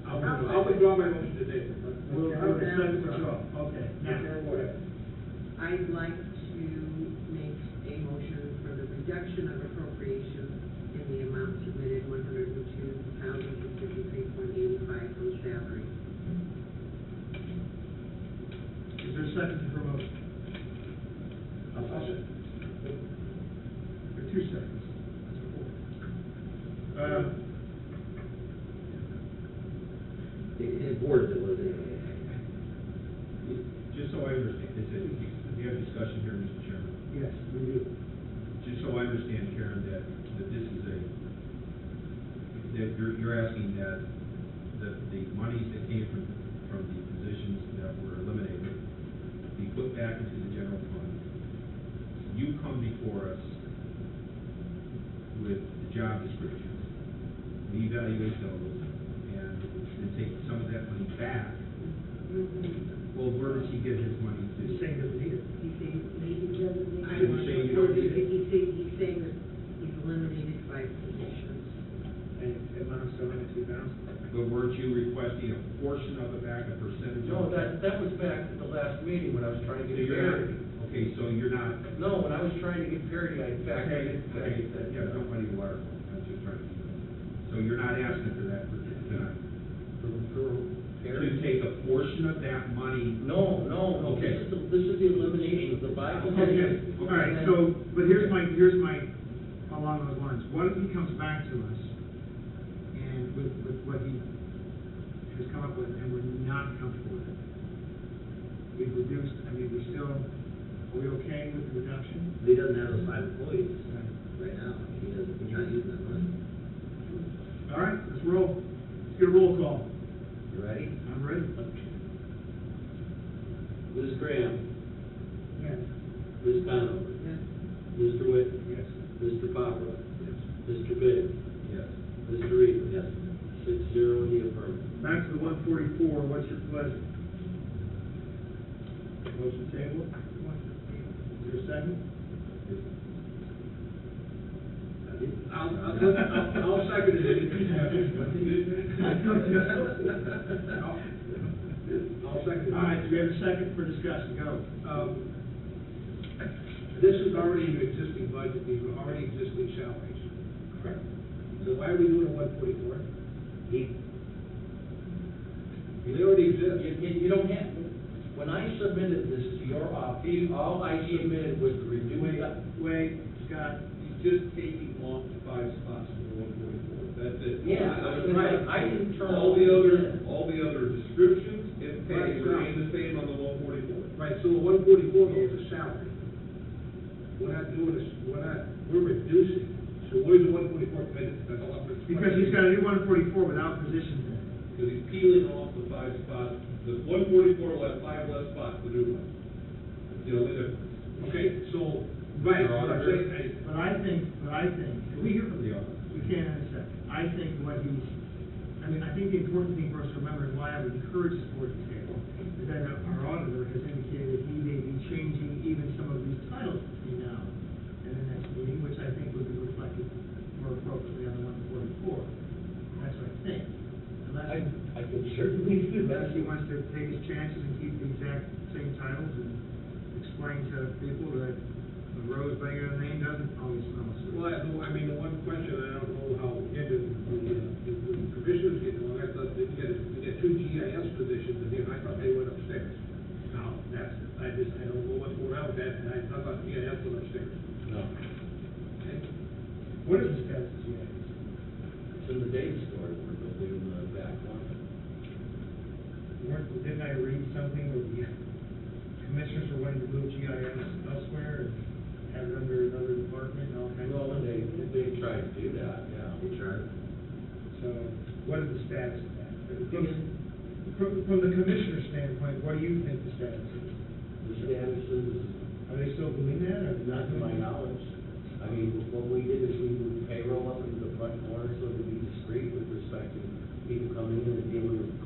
I'll withdraw my motion today. We'll do the second withdraw, okay. Now, Go ahead. I'd like to make a motion for the reduction of appropriation in the amount submitted, $102,053.85 from salary. is there a second to her motion? I'll second. There are 2 seconds. In boards, it was, Just so I understand, we have discussion here, Mr. Chairman. Yes, we do. Just so I understand, Karen, that this is that you're asking that the monies that came from the positions that were eliminated be put back into the general fund. You come before us with the job descriptions, we evaluate those, and then take some of that money back. Well, where does he get his money to? He's saying that we need it. He's saying, he doesn't need. So you're saying you don't need it? He's saying that he's eliminated 5 positions. And it amounts to $102,000. But weren't you requesting a portion of it back, a percentage? No, of it? that was back at the last meeting when I was trying to So get you're parity. not, okay, so you're not, No, when I was trying to get parity, I, in fact, I didn't say that. yeah, don't muddy the water. I'm just trying to, so you're not asking for that tonight? For To parity? take a portion of that money? No. Okay. This is the elimination of the Bible. Okay, all right, so, but here's my, along those lines, what if he comes back to us and with what he has come up with, and we're not comfortable with it? We've reduced, I mean, we're still, are we okay with the reduction? he doesn't have those 5 employees right now. He's not using that money. All right, let's roll. Let's get a roll call. You ready? I'm ready. Ms. Graham, Yes. Ms. Conover, Mr. Whitten, Yes. Mr. Poplar, Mr. Biggs, Yes. Mr. Reed. Yes. 6-0 in the affirmative. Back to the 144, what's your pleasure? Motion table? Is there a second? I'll second it. I'll second it. All right, do we have a second for discussion? Go. This is already an existing budget, these are already existing salaries. Correct. So why are we doing a 144? They already exist. You don't have, when I submitted this to your office, all I submitted was the reduced. Wait, Scott. He's just taking off the 5 spots from the 144, that's it. Yeah, that's right. I didn't turn All all the other descriptions and pay Right. remain the same on the 144. Right, so the 144 though is a salary. We're not doing this, we're reducing. So where's the 144 committed? That's all I'm. Because he's got to do 144 without positions in it. Because he's peeling off the 5 spots, the 144 will have 5 less spots, the new one. That's the only difference. Okay, so, right, so I'm saying, But I think, Can we hear from the audience? we can in a second. I think what he's, I mean, I think the important thing for us to remember, and why I would encourage this board to table, is that our auditor has indicated he may be changing even some of these titles between now and the next meeting, which I think would be reflected more appropriately on the 144. That's what I think. I could certainly do Unless that. he wants to take his chances and keep the exact same titles and explain to people that the rose by your name doesn't always smell sweet. well, I mean, the one question, I don't know how, again, the commissioners get along, I thought that we get 2 GIS positions in here, and I thought they went upstairs. Now, I don't know what's going on with that, and I thought GIS went upstairs. No, Okay? What is the status of GIS? it's in the data storage, we're building in the back one. Didn't I read something where the commissioners were wanting to move GIS elsewhere and have it under another department and all kinds of Well, stuff? they tried to do that, yeah. He tried. So, what is the status of that? From the commissioner's standpoint, what do you think the status is? The status is, Are they still doing that, or not to my knowledge. I mean, what we did is we moved payroll up into the front corner so to be discreet with respect to people coming in and dealing with,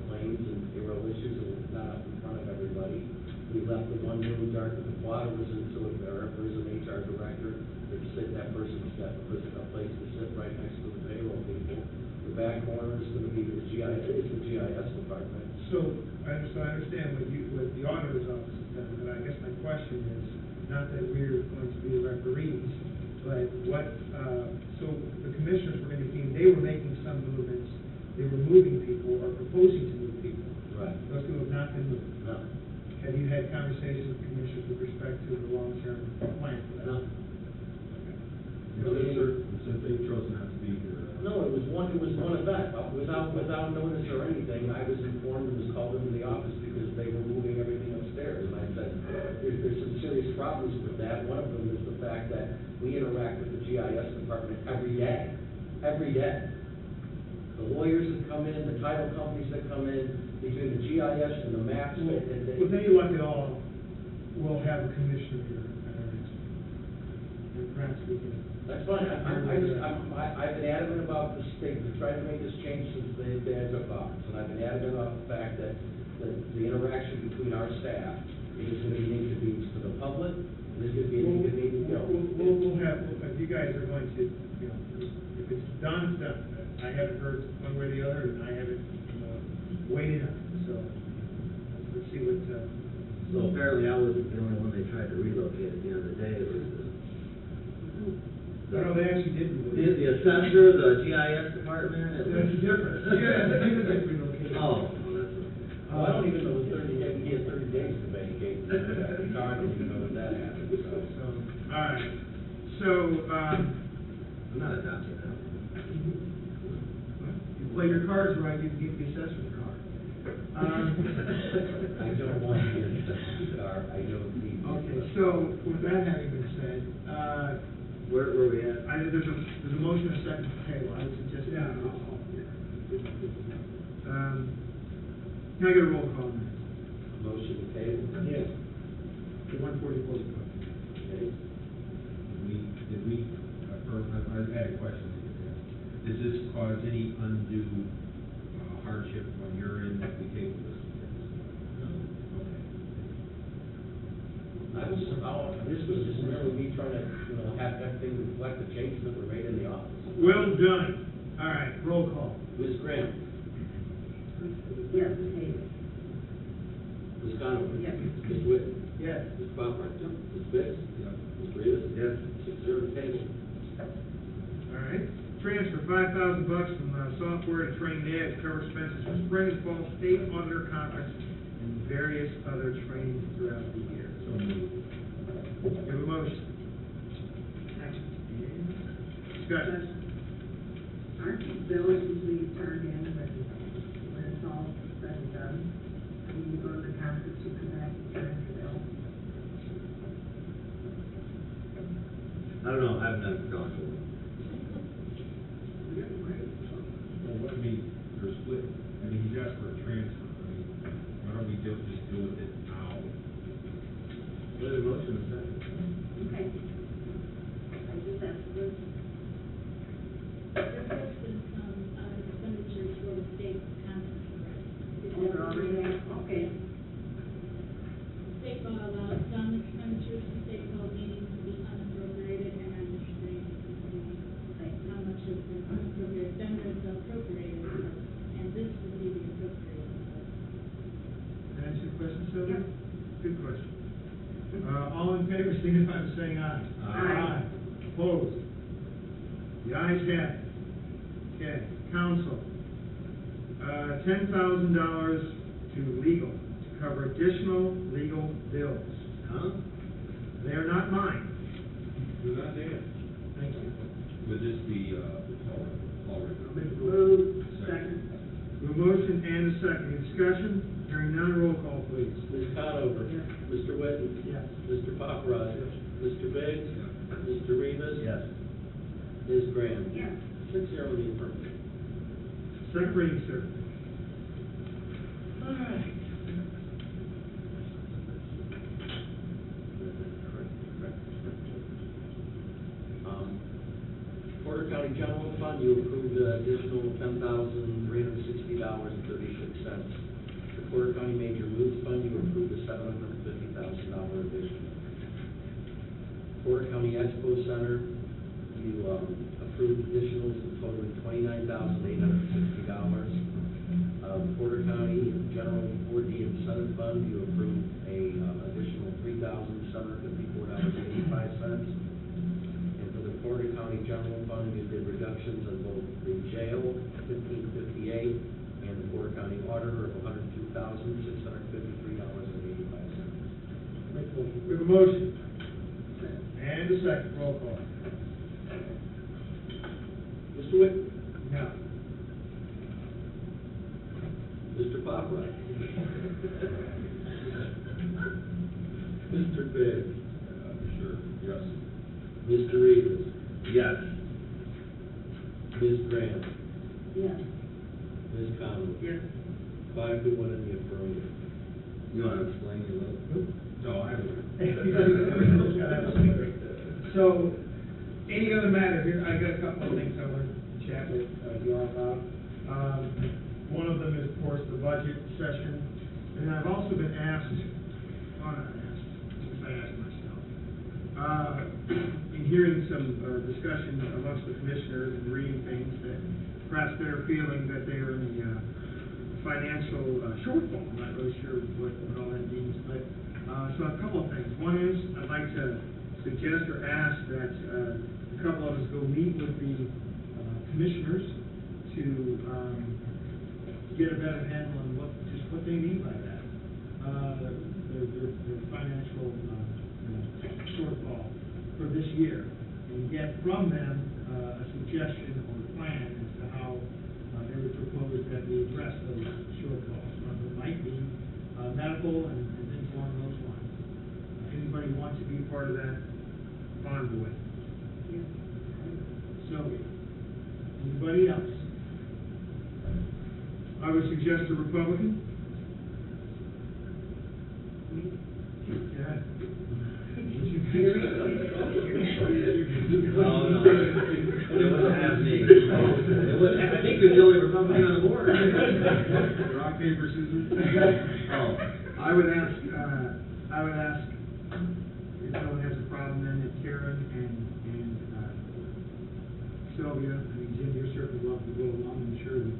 claims and payroll issues and not up in front of everybody. We left the one room dark HR, the water was into it, or if there's an HR director, that person's got a place to sit right next to the payroll people. The back corner is gonna be the GIS department. So I understand what the auditor's office has done, but I guess my question is, not that we're going to be the referees, but so the commissioners were indicating they were making some movements, they were moving people or proposing to move people. Right. Those people have not been moved. No. Have you had conversations with commissioners with respect to the long-term plan for that? No. Since they chose not to be here. No, it was one event, without notice or anything, I was informed and was called into the office because they were moving everything upstairs, and I said, there's some serious problems with that. One of them is the fact that we interact with the GIS department every day. The lawyers that come in, the title companies that come in, between the GIS and the maps, Well, then you like it all, we'll have a commissioner here at our next meeting. And perhaps we can. That's fine, I've been adamant about this thing, to try to make this change since the day I took office, and I've been adamant about the fact that the interaction between our staff is going to need to be to the public, and is going to be, We'll have, if you guys are going to, if it's done, it's done. I haven't heard one way or the other, and I haven't, waited on it, so let's see what, So apparently I wasn't the only one they tried to relocate at the end of the day. It was no, they actually did. the assessor, the GIS department. That's the difference. Yeah, they did get relocated. Oh, that's okay. Well, I don't even know what 30 days, we had 30 days to vacate. I don't even know when that happened, So, all right. So, I'm not adopting that. you play your cards right, you can get the assessor's card. I don't want to get a car, I don't need. Okay, so with that having been said, Where were we at? there's a motion, a second to table. I would suggest. Yeah. Can I get a roll call now? Motion to table? Yes. The 144. Okay. Did we, first, I had a question. Does this cause any undue hardship on your end that we table this? No. Okay. This was just merely me trying to, have everything reflect the changes that were made in the office. Well done. All right, roll call. Ms. Graham? Yes, table. Ms. Conover? Yes. Ms. Whitten? Yes. Ms. Poplar? Ms. Biggs? Yeah. Mr. Rivas? Yes. 6-0 table. All right. Transfer $5,000 from software to train Dad to cover expenses for spring and fall state auditor conference and various other trainings throughout the year. So moved. You have a motion. Discussion. Aren't these bills usually turned in when it's all said and done? I mean, you go to the conference, you come back, you turn in your bill. I don't know, I haven't done it for Dawn. Well, what, they're split. He's asked for a transfer. Why don't we just deal with it now? What a motion is that? Okay. I just asked this. There was some expenditures for the state conference. Oh, they're already there? Okay. State law allows some expenditures for state law meetings to be unappropriated, and I'm just saying, how much is the unappropriated, then there's the appropriated, and this would be the appropriated. Can I answer your question, Sylvia? Yep. Good question. All in favor, signify by saying aye. Aye. Opposed? The ayes have it. Okay, council. $10,000 to legal, to cover additional legal bills. Huh? They are not mine. They're not there. Thank you. Would this be, already? Move, second. A motion and a second. Any discussion? Hearing none, roll call, please. Ms. Conover? Yes. Mr. Whitten? Yes. Mr. Paparad? Mr. Biggs? Mr. Rivas? Yes. Ms. Graham? Yes. 6-0 in the affirmative. Second reading, sir. All right. Porter County General Fund, you approved the additional $10,360.36. The Porter County Major Moves Fund, you approved a $750,000 addition. Porter County Expo Center, you approved additionals totaling $29,860. Porter County General 4D Incentive Fund, you approved a additional $3,754.85. And for the Porter County General Fund, you did reductions on both the jail, $1,558, and the Porter County Auditor of $102,653.85. We have a motion. And a second, roll call. Mr. Wick? No. Mr. Paparad? Mr. Biggs? Sure, yes. Mr. Rivas? Yes. Ms. Grant? Yes. Ms. Conlon? Yes. 5 to 1 in the affirmative. You want to explain your vote? No, I would. So, any other matter here, I got a couple of things I want to chat with you all about. One of them is, of course, the budget session, and I've also been asked, myself, in hearing some discussion amongst the commissioners and reading things, that perhaps they're feeling that they are in a financial shortfall. I'm not really sure what all that means, but so a couple of things. One is, I'd like to suggest or ask that a couple of us go meet with the commissioners to get a better handle on what they mean by that. Their financial shortfall for this year, and get from them a suggestion or plan as to how they would propose that we address those shortfalls. It might be medical and things along those lines. Anybody want to be part of that envoy? Yes. So, anybody else? I would suggest a Republican. Yeah. Oh, no. They wouldn't have me. I think you're the only Republican on the board. Rock, paper, scissors? Oh, I would ask if no one has a problem, then that Karen and Sylvia, I mean, Jim, you're certainly welcome to go along. I'm sure we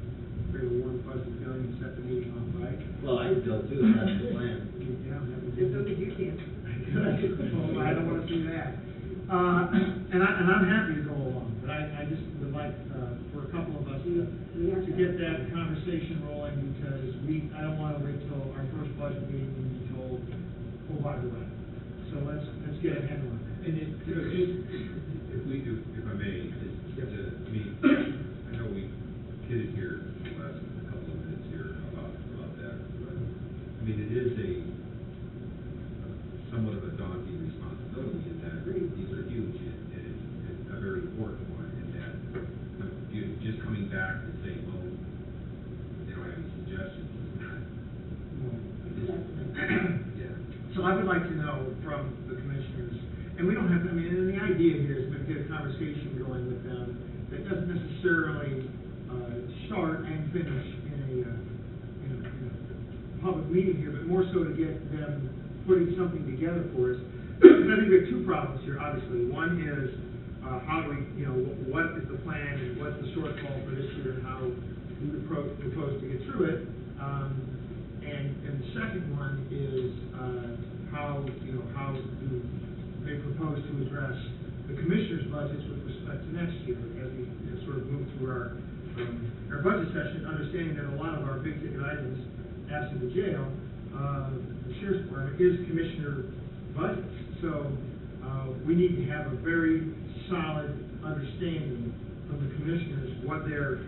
create a warm, fuzzy feeling and set the meeting off right. Well, I'd go too, if that's the plan. Yeah, that would be. So did you, Ken? Well, I don't want to see that. And I'm happy to go along, but I just would like, for a couple of us to get that conversation rolling, because I don't want to wait till our first budget meeting and be told, oh, by the way. So let's get a handle on that. And if I may, I know we kidded here the last couple of minutes here about that, but, I mean, it is somewhat of a daunting responsibility in that these are huge, and it's a very important one, in that you just coming back and saying, well, they don't have any suggestions, yeah. So I would like to know from the commissioners, and we don't have, I mean, and the idea here is to get a conversation going with them that doesn't necessarily start and finish in a public meeting here, but more so to get them putting something together for us. Because I think we have two problems here, obviously. One is how do we, what is the plan and what's the shortfall for this year, and how we would propose to get through it. And the second one is how do they propose to address the commissioners' budgets with respect to next year, as we sort of move through our budget session, understanding that a lot of our big ticket items, absent the jail, the sheriff's department, is commissioner budgets. So we need to have a very solid understanding from the commissioners what their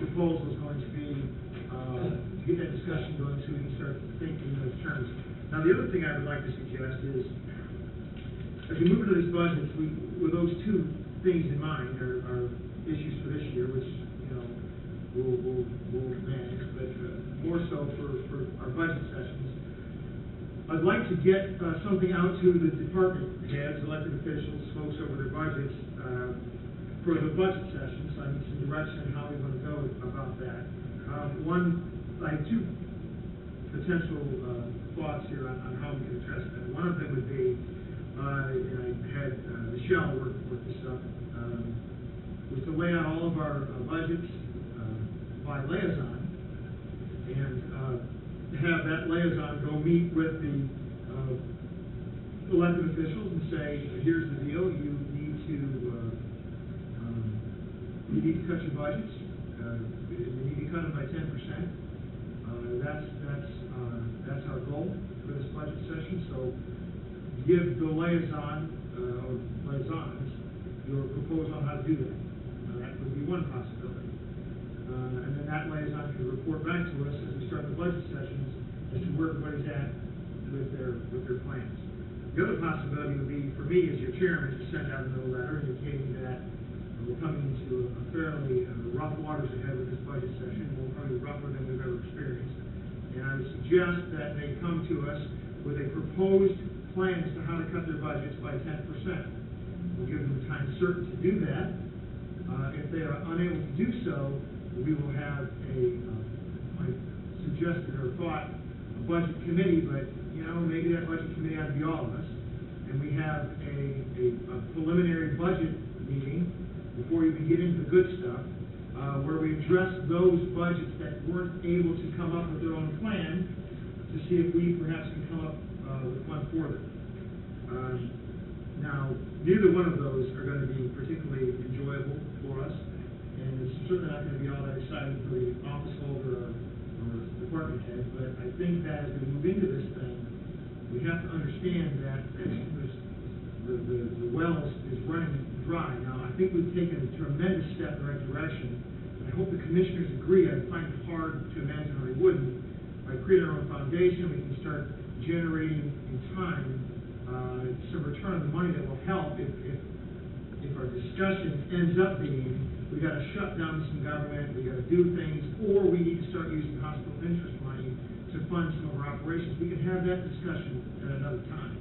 proposal is going to be, to get that discussion going, so we can start thinking in those terms. Now, the other thing I would like to suggest is, as we move into these budgets, with those two things in mind, are issues for this year, which we'll manage, but more so for our budget sessions. I'd like to get something out to the department heads, elected officials, folks over their budgets, for the budget sessions. I need some direction on how we want to go about that. The potential thoughts here on how we can address that. One of them would be, and I had Michelle work this up, was to lay out all of our budgets by liaison, and have that liaison go meet with the elected officials and say, here's the deal, you need to cut your budgets, you need to cut them by 10%. That's our goal for this budget session. So give the liaison or liaisons your proposal on how to do that. That would be one possibility. And then that liaison can report back to us as we start the budget sessions as to where everybody's at with their plans. The other possibility would be, for me as your chairman, to send out another letter indicating that we're coming into a fairly rough waters ahead with this budget session, more probably rougher than we've ever experienced. And I would suggest that they come to us with a proposed plan as to how to cut their budgets by 10%. We'll give them time certain to do that. If they are unable to do so, we will have I suggested or thought, a budget committee, but maybe that budget committee ought to be all of us. And we have a preliminary budget meeting before we even get into the good stuff, where we address those budgets that weren't able to come up with their own plan to see if we perhaps can come up with one for them. Now, neither one of those are going to be particularly enjoyable for us, and it's certainly not going to be all that exciting for the office holder or department head, but I think that as we move into this thing, we have to understand that the well is running dry. Now, I think we've taken a tremendous step in the right direction, and I hope the commissioners agree. I find it hard to imagine how they wouldn't. By creating our own foundation, we can start generating in time some return on the money that will help if our discussion ends up being we got to shut down some government, we got to do things, or we need to start using hospital interest money to fund some of our operations. We can have that discussion at another time.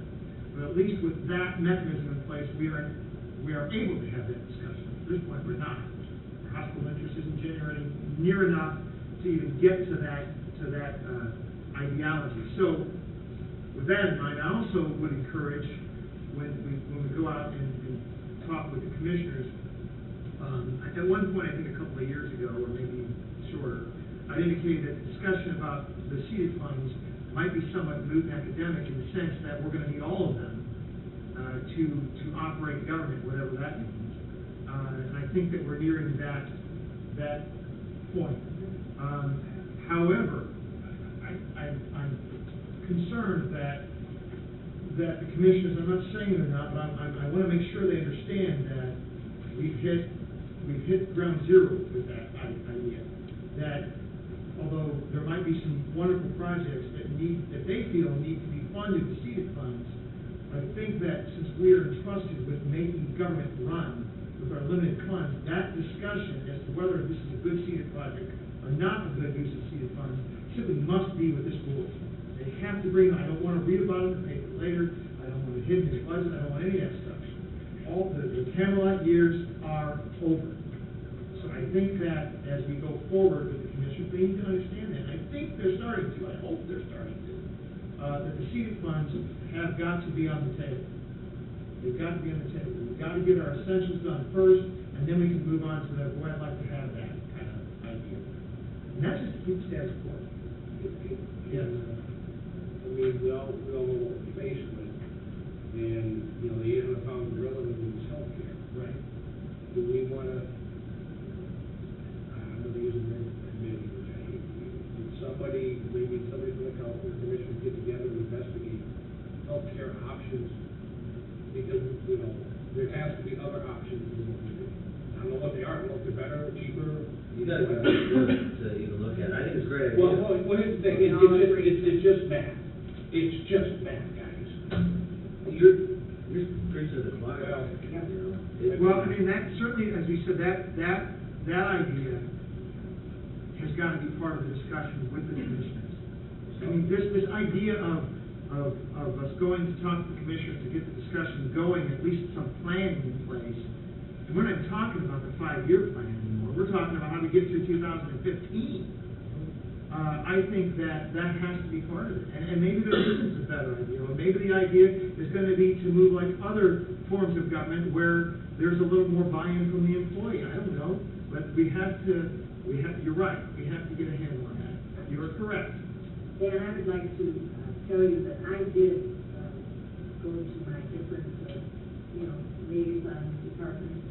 But at least with that mechanism in place, we are able to have that discussion. At this point, we're not. Our hospital interest isn't generating near enough to even get to that ideology. So, with that in mind, I also would encourage when we go out and talk with the commissioners. At one point, I think a couple of years ago, or maybe shorter, I indicated that the discussion about the seeded funds might be somewhat moot and academic in the sense that we're going to need all of them to operate government, whatever that means. And I think that we're nearing that point. However, I'm concerned that the commissioners, I'm not saying they're not, but I want to make sure they understand that we've hit ground zero with that idea. That although there might be some wonderful projects that they feel need to be funded with seeded funds, I think that since we are entrusted with making government run with our limited funds, that discussion as to whether this is a good seeded project or not a good use of seeded funds simply must be with this board. They have to bring, I don't want to read about it in the paper later, I don't want it hidden in the budget, I don't want any of that stuff. All the Camelot years are over. So I think that as we go forward with the commission, they need to understand that. I think they're starting to, I hope they're starting to, that the seeded funds have got to be on the table. They've got to be on the table. We've got to get our essentials done first, and then we can move on to the, boy, I'd like to have that kind of idea. And that's just to keep status quo. Yes. I mean, we all know what we're faced with, and, the 800-pound gorilla is healthcare. Right. Do we want to, I'm going to use the word admitting, which I hate to use. Maybe somebody from the California Commission get together and investigate healthcare options, because, there has to be other options than what we do. I don't know what they are, I don't know if they're better, cheaper. You got to be good to even look at it. I think it's a great idea. Well, here's the thing, it's just math. It's just math, guys. You're preaching to the choir. Well, I mean, that certainly, as we said, that idea has got to be part of the discussion with the commissioners. I mean, this idea of us going to talk to the commissioners to get the discussion going, at least some planning in place. And we're not talking about the 5-year plan anymore. We're talking about how to get through 2015. I think that has to be part of it. And maybe there isn't a better idea, or maybe the idea is gonna be to move like other forms of government where there's a little more buy-in from the employee. I don't know, but you're right, we have to get a handle on that. You are correct. Dan, I would like to tell you that I did go to my different, liaison departments,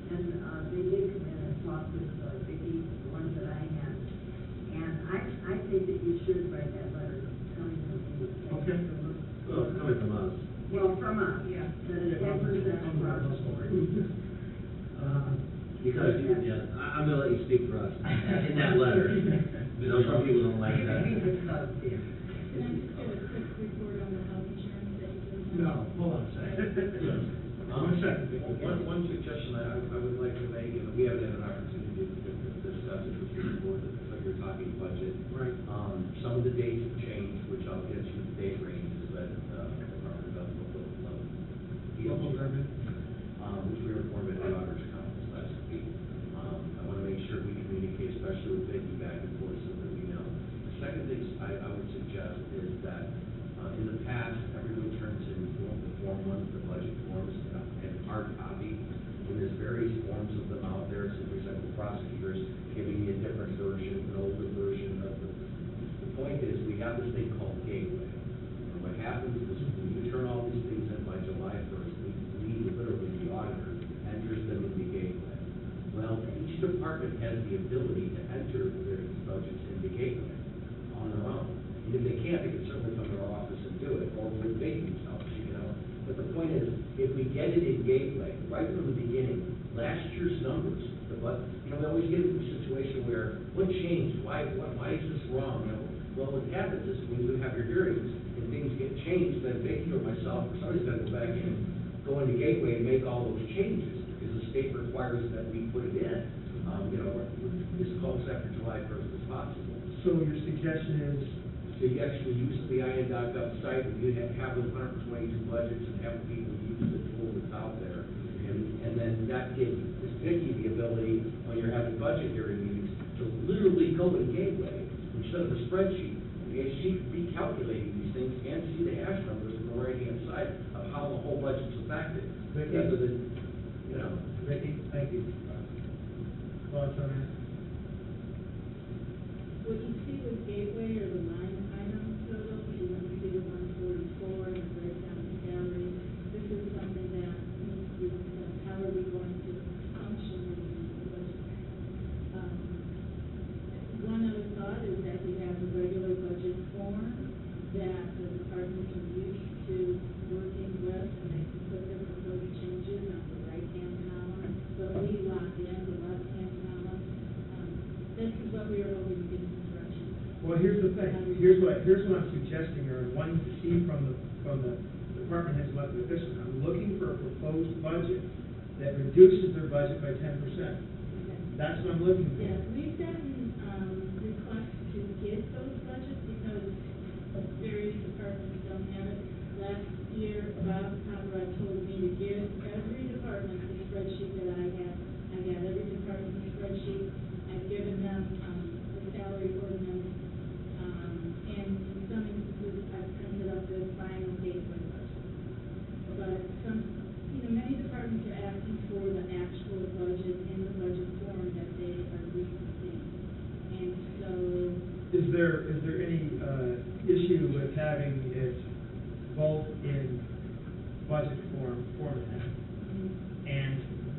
and they did come in and talk with Vicki, the ones that I had. And I think that you should write that letter coming from you. Okay. Well, it's coming from us. Well, from us. Yeah. That is 10% across the board. Because, I'm gonna let you speak for us in that letter. You know, some people don't like that. Can I just get a quick report on the health insurance that you did? No, hold on a second. One second. One suggestion I would like to make, and we haven't had an opportunity to discuss it with the board, but you're talking budget. Right. Some of the dates have changed, which I'll get you the date ranges that, Department of Local government. Which we were informed at the auditor's conference last week. I want to make sure we communicate, especially with Vicki back and forth, so that we know. The second thing I would suggest is that, in the past, everyone turns in the form ones, the budget forms, and hard copy. And there's various forms of them out there, so for example, prosecutors giving me a different version, an older version of the point is, we have this thing called Gateway. And what happens is, when you turn all these things in by July 1st, we literally, the auditor, enters them in the Gateway. Well, each department has the ability to enter their budgets in the Gateway on their own. And if they can't, they can certainly come to our office and do it, or with Vicki themselves, But the point is, if we get it in Gateway, right from the beginning, last year's numbers, we always get into a situation where, what changed? Why is this wrong? Well, what happens is, when you have your hearings, and things get changed, then Vicki or myself, or somebody's got to go back and go into Gateway and make all those changes, because the state requires that we put it in, as close after July 1st as possible. So your suggestion is? So you actually use the IN.gov site, and you have those 122 budgets, and have people use the tool that's out there. And then that gives Vicki the ability, when you're having budget hearing meetings, to literally go in Gateway, instead of a spreadsheet. She's recalculating these things and see the hash numbers on the right-hand side of how the whole budget's affected. Rather than, Vicki, thank you. Thoughts on that? What you see with Gateway are the line items total, you don't see the 144 and the breakdown of salaries. This is something that needs to be discussed. How are we going to function in the budget? One other thought is that we have a regular budget form that the department can use to working with, and they can put their proposed changes on the right-hand column, but we lock in the left-hand column. This is what we are hoping to get some direction. Well, here's the thing, here's what I'm suggesting, or wanting to see from the department heads elected officials. I'm looking for a proposed budget that reduces their budget by 10%. That's what I'm looking for. Yeah, we've gotten, requests to get those budgets because various departments don't have it. Last year, Bob Conrad told me to give every department the spreadsheet that I have. I got every department the spreadsheet. I've given them, the salary ordinance, and in some instances, I've printed up the final Gateway budget. But many departments are asking for the actual budget in the budget form that they are used to seeing. And so. Is there any, issue with having it both in budget format and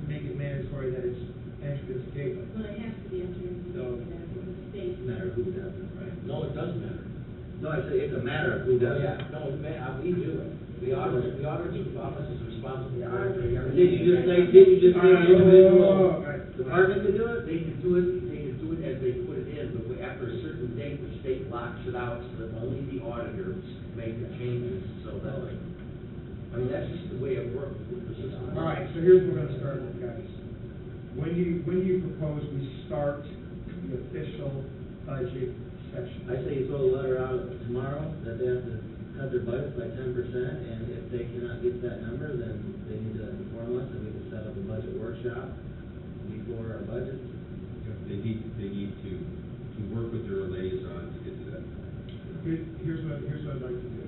make it mandatory that it's entered as Gateway? Well, it has to be entered into that with the state. Matter who does it, right? No, it doesn't matter. No, I say it's a matter of who does it. No, we do it. The auditor's office is responsible for it. Did you just say an individual department to do it? They can do it as they put it in, but after a certain date, the state locks it out so that only the auditors make the changes, so that, that's just the way it works with the system. All right, so here's what we're gonna start with, guys. When do you propose we start the official budget session? I say you throw the letter out tomorrow, that they have to cut their budgets by 10%, and if they cannot get that number, then they need to inform us, and we can set up a budget workshop before our budget. They need to work with their liaison to get to that. Here's what I'd like to do.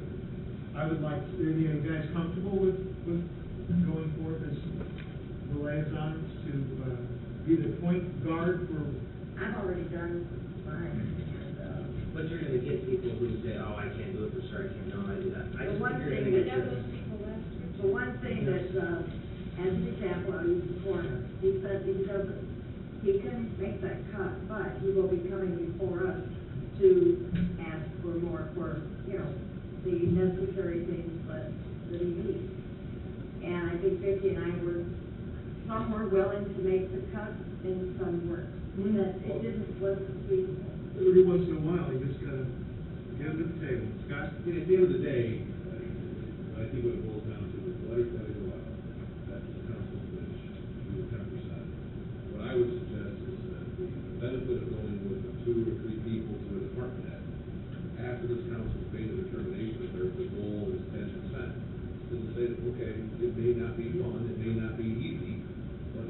I would like, are you guys comfortable with going forth as the liaisons to be the point guard for? I've already done mine, and, But you're gonna get people who say, oh, I can't do it for sure, I can't, no, I do that. I The just one think you're thing gonna That get was this. people last year. the one thing that, as an example, I'll use the coroner. He said he can make that cut, but he will be coming before us to ask for more for, you know, the necessary things that he needs. And I think Vicki and I some were willing to make the cut and some weren't. That it wasn't feasible. Every once in a while, you just gotta get them at the table. Scott? I mean, at the end of the day, I think what it boils down to is the letter's gotta go out. That's the council's wish, do the 10%. What I would suggest is that the benefit of going with 2 or 3 people to a department head, after this council's made a determination that the goal is 10%, then say, okay, it may not be fun, it may not be easy, but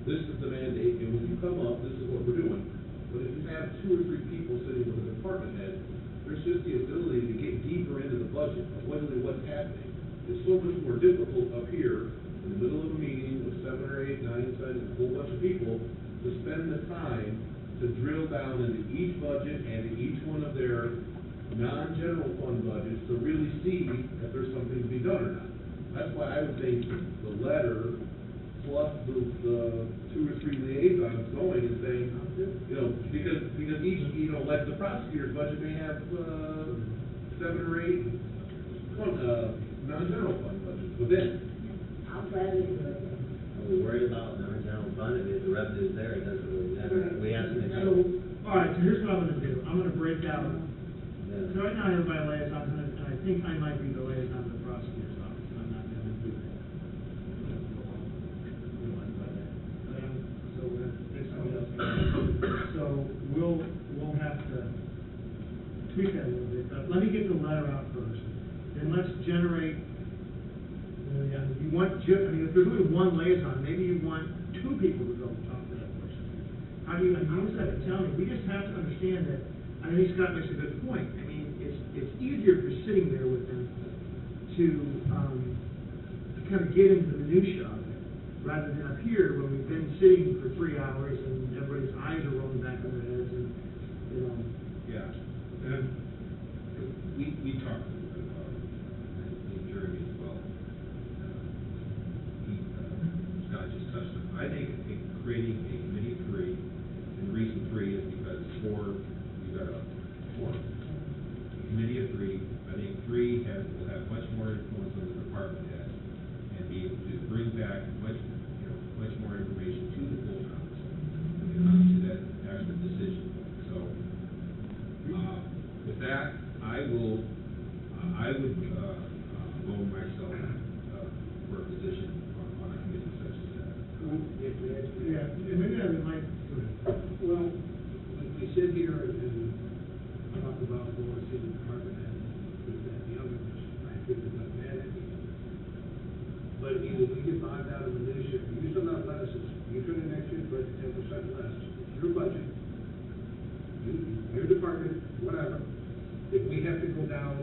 this is the mandate, and when you come up, this is what we're doing. But if you have 2 or 3 people sitting with a department head, there's just the ability to get deeper into the budget of literally what's happening. It's so much more difficult up here, in the middle of a meeting with 7 or 8, 9, 10, a whole bunch of people, to spend the time to drill down into each budget and to each one of their non-general fund budgets to really see if there's something to be done or not. That's why I would think the letter plus the 2 or 3 liaisons going and saying, you know, because each, you know, like the prosecutor's budget may have 7 or 8 non-general fund budgets within. I'll gladly do it. We're worried about non-general fund, and if the revenue's there, it doesn't really matter. We have to. So, all right, so here's what I'm gonna do. I'm gonna break out. Yeah. So right now, everybody liaisons, and I think I might be the liaison to the prosecutor's office. I'm not gonna do that. So we're gonna pick somebody else. So we'll have to tweak that a little bit. But let me get the letter out first. Then let's generate. You want, I mean, if there's only one liaison, maybe you want 2 people to go talk to that person. How do you use that to tell me? We just have to understand that, I think Scott makes a good point. I mean, it's easier if you're sitting there with them to kind of get into the minutia of it, rather than up here when we've been sitting for 3 hours and everybody's eyes are rolling back in their heads and, you know. Yeah, and we talked a little bit about it, and Jeremy as well. Scott just touched on it. I think creating a committee of 3, and the reason 3 is because 4, you got a 4. Committee of 3, I think 3 will have much more influence on the department head and be able to bring back much more information to the full council when it comes to that actual decision. So, with that, I would loan myself for a position on a committee such as that. Yeah, and maybe I would like, Well, we sit here and talk about going to see the department head, this, that, and the other, which I think is not bad idea. But either we get bogged down in minutia, you still not let us, you turn in next year's budget 10% less, it's your budget, your department, whatever. If we have to go down,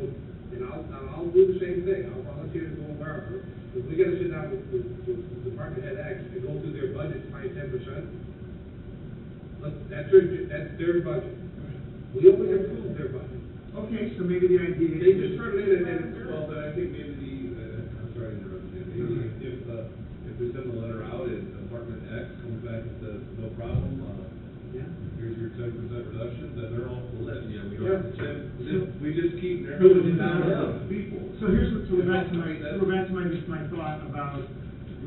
and I'll do the same thing, I'll volunteer to go wherever. If we gotta sit down with Department Head X and go through their budget, find 10%, that's their budget. We only approve their budget. okay, so maybe the idea is. They just turn it in, and, well, then I think maybe I'm sorry to interrupt you, maybe if we send a letter out and Department X comes back and says, no problem, here's your 10% reduction, then they're off the list. Yeah, we don't. We just keep narrowing it down to people. So we're back to my thought about,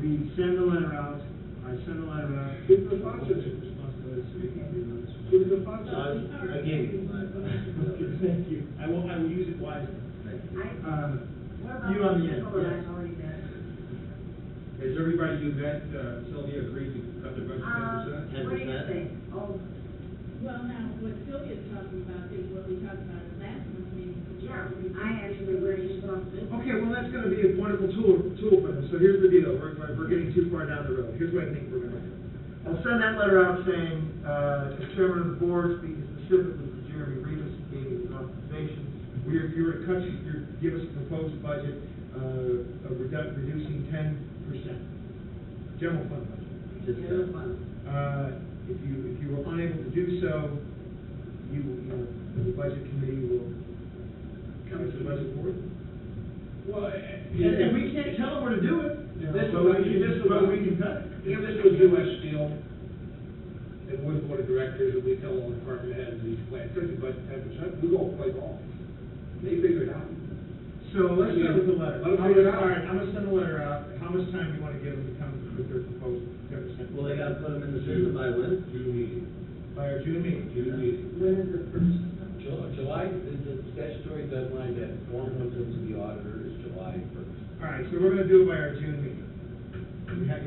we send the letter out, I send the letter out. Who's responsible? Who's responsible? I gave you my advice. Thank you. I will use it wisely. Thank you. What about You on the end, people that yes. I've already met? Has everybody you met, Sylvia, agreed to cut their budget 10%? What do you think? Oh, Well, now, what Sylvia's talking about is what we talked about at last month's meeting. yeah, I actually really saw this. Okay, well, that's gonna be a wonderful tool for them. So here's the deal, we're getting too far down the road. Here's what I think we're gonna do. I'll send that letter out saying, as chairman of the board, speaking to the strip it with Jeremy Rivas, gave me his authorization. You're give us a proposed budget, of reducing 10%. General fund budget. Just, General fund. If you were unable to do so, the budget committee will come to the budget board. Well, And we can't tell them where to do it, This but we can cut it. if this was U.S. Steel, and we're the board of directors, and we tell all the department heads, these plants, cut your budget 10%, we go play ball. They figure it out. So let's start with the letter. Let them figure it out. All right, I'm gonna send a letter out. How much time do you want to give them to come with their proposed 10%? well, they gotta put them in the system by when? June meeting. By our June meeting. June meeting. When is the first? July, the statutory deadline that form went into the auditor is July 1st. All right, so we're gonna do it by our June meeting.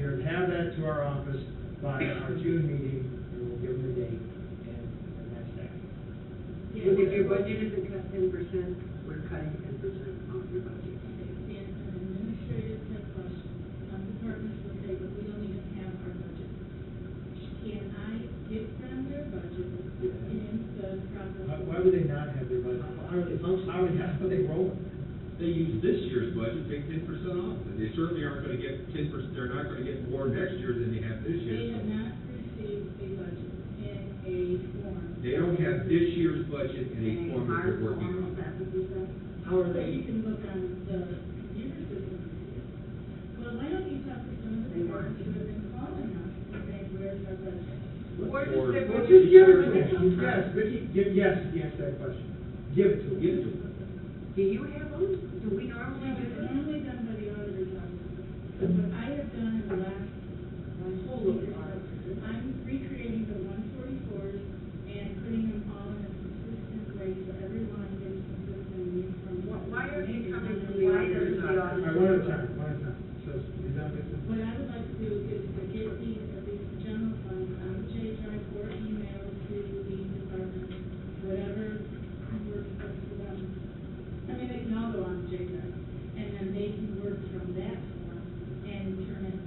You're gonna have that to our office by our June meeting, and we'll give them the date, and that's that. If your budget isn't cut 10%, we're cutting 10% off your budget. And an administrative type question, some departments will say, but we don't even have our budget. Can I give them their budget in the process? Why would they not have their budget? How are they functioning? How are they rolling? They use this year's budget, take 10% off, and they certainly aren't gonna get 10%, they're not gonna get more next year than they have this They year. have not received a budget in a form. They don't have this year's budget in a form that they're working on. How are So they? you can look on the computer system and see it. Well, why don't you talk to some of the departments who have been calling us and saying, where's our budget? Where does their Or- budget come Yes, from? Vicki, yes, answer that question. Give it to them. Give it to them. Do you have them? Do we normally No, do it's this? normally done by the auditor's office. But what I have done in the last, whole year, I'm recreating the 144s and putting them all in a consistent way so everyone gets consistent uniform. Why are they coming from the Why auditor's doesn't the All right, office? one at a time, one at a time. So, you're done with What I would like to do is to get these, at least the general funds, on the J drive or email to the department, whatever works best for them. I mean, they can all go on the J drive, and then they can work from that form and turn it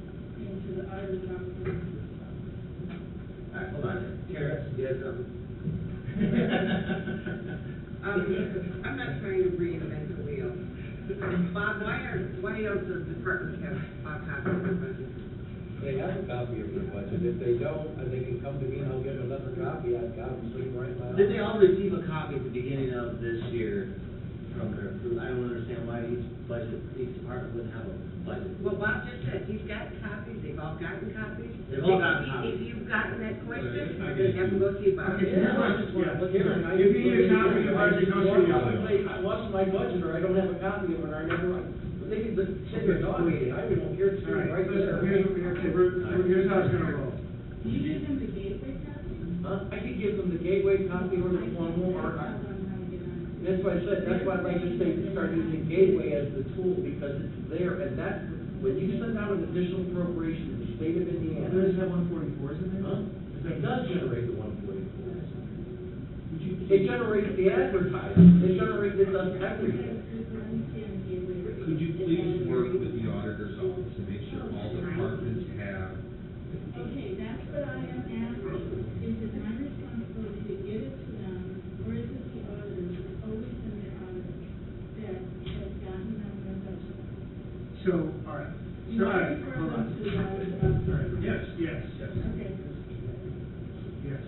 into the auditor's office. All right, hold on. Terrence, you have something? I'm not trying to reinvent the wheel. Bob, why don't the departments have a copy of their budget? They have a copy of their budget. If they don't, they can come to me and I'll get another copy. I've got them sitting right now. Did they all receive a copy at the beginning of this year from their, I don't understand why each department wouldn't have a budget. Well, Bob just said, he's got copies, they've all gotten copies. They've all gotten copies. If you've gotten that question, have them go see Bob. Okay, Yeah, I just want to look at it. If you need a copy of the budget, go see the auditor. I lost my budget, or I don't have a copy of it, or I never, they can send your dog meeting, I don't care, it's All right, right there. here's how it's gonna roll. Do you give them the gateway copy? Huh? I could give them the gateway copy or the form, or, I don't know how to get on it. that's why I said, that's why I'd like to say, start using gateway as the tool, because it's there, and that's, when you send out an additional appropriation to the state of Indiana. Does it have 144s in there? Huh? It does generate the 144. It generates the advertising, it generates, it does everything. Could you please work with the auditor's office to make sure all departments have Okay, that's what I am asking. Is it my responsibility to get it to them, or is it the auditors, it's always been the auditors that has gotten them their budget? So, all right. So, all right, Refer hold them on. to the auditor's All right, office. yes, yes, Okay. yes.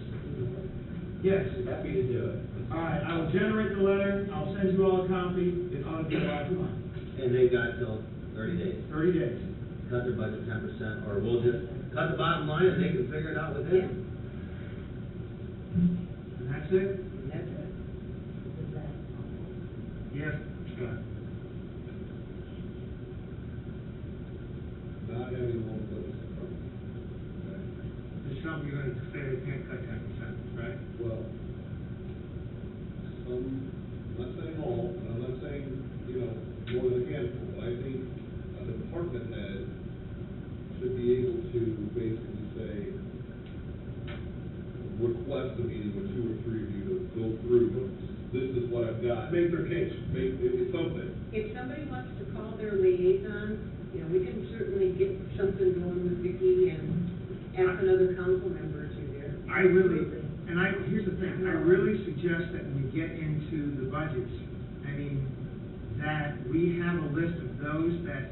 Yes. Happy to do it. All right, I will generate the letter, I'll send you all a copy, it ought to be last month, And they've got till 30 days. 30 days. Cut their budget 10%, or we'll just cut the bottom line and they can figure it out with it. And that's it? That's it. Yes, Scott. Not having all the budgets in front of me. There's something you're gonna say they can't cut 10%, right? Well, some, I'm not saying all, and I'm not saying, more than a handful, but I think a department head should be able to basically say, request a meeting with 2 or 3 of you to go through, this is what I've got. Make their case. It's something. If somebody wants to call their liaison, we can certainly get something going with Vicki and ask another council member to there. I really, And here's the thing, I really suggest that when we get into the budgets, that we have a list of those that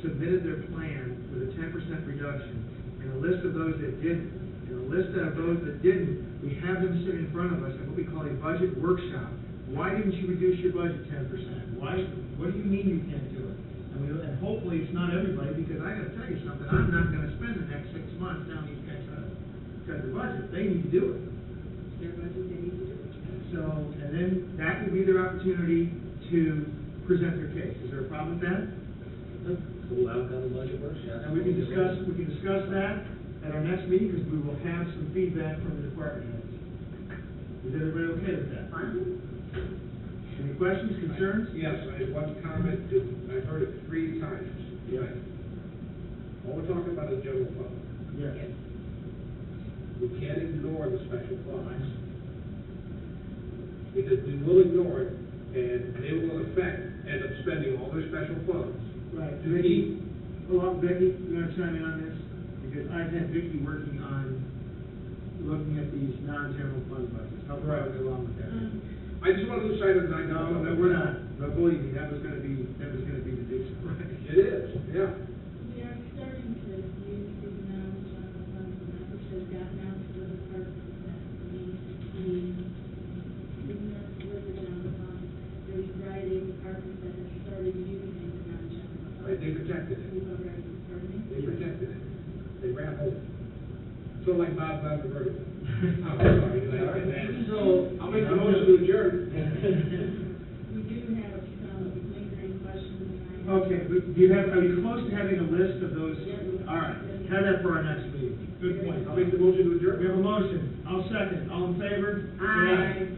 submitted their plan with a 10% reduction, and a list of those that didn't. And a list of those that didn't, we have them sitting in front of us at what we call a budget workshop. Why didn't you reduce your budget 10%? What do you mean you can't do it? And hopefully it's not everybody, because I gotta tell you something, I'm not gonna spend the next 6 months telling these guys how to cut their budget. They need to do it. Their budget, they need to do it. So, and then that will be their opportunity to present their case. Is there a problem with that? Cool outcome of budget workshop. And we can discuss that at our next meeting, because we will have some feedback from the department heads. Is everybody okay with that? Any questions, concerns? Yes, I have one comment, I've heard it 3 times. Yes. All we're talking about is general fund. Yes. We can't ignore the special funds. Because we will ignore it, and they will in effect end up spending all their special funds. Right. To Vicki, keep, Becky, you want to chime in on this? Because I've had Vicki working on looking at these non-general fund budgets. How far are we along with that? I just want to lose sight of the nine. No, we're not. But believe me, that was gonna be the big surprise. It is, yeah. We are starting to use these non-general funds, and that which has gotten out to the departments that with the general fund. There's a variety of departments that have started using the non-general funds. Right, they protected it. We've already, pardon me? They protected it. They ran home. So like Bob's on the verdict. I'm sorry, So, I'll make the motion to adjourn. We do have some lingering questions. Okay, are you close to having a list of those? All right, have that for our next meeting. Good point. I'll make the motion to adjourn. We have a motion. I'll second. All in favor? Aye.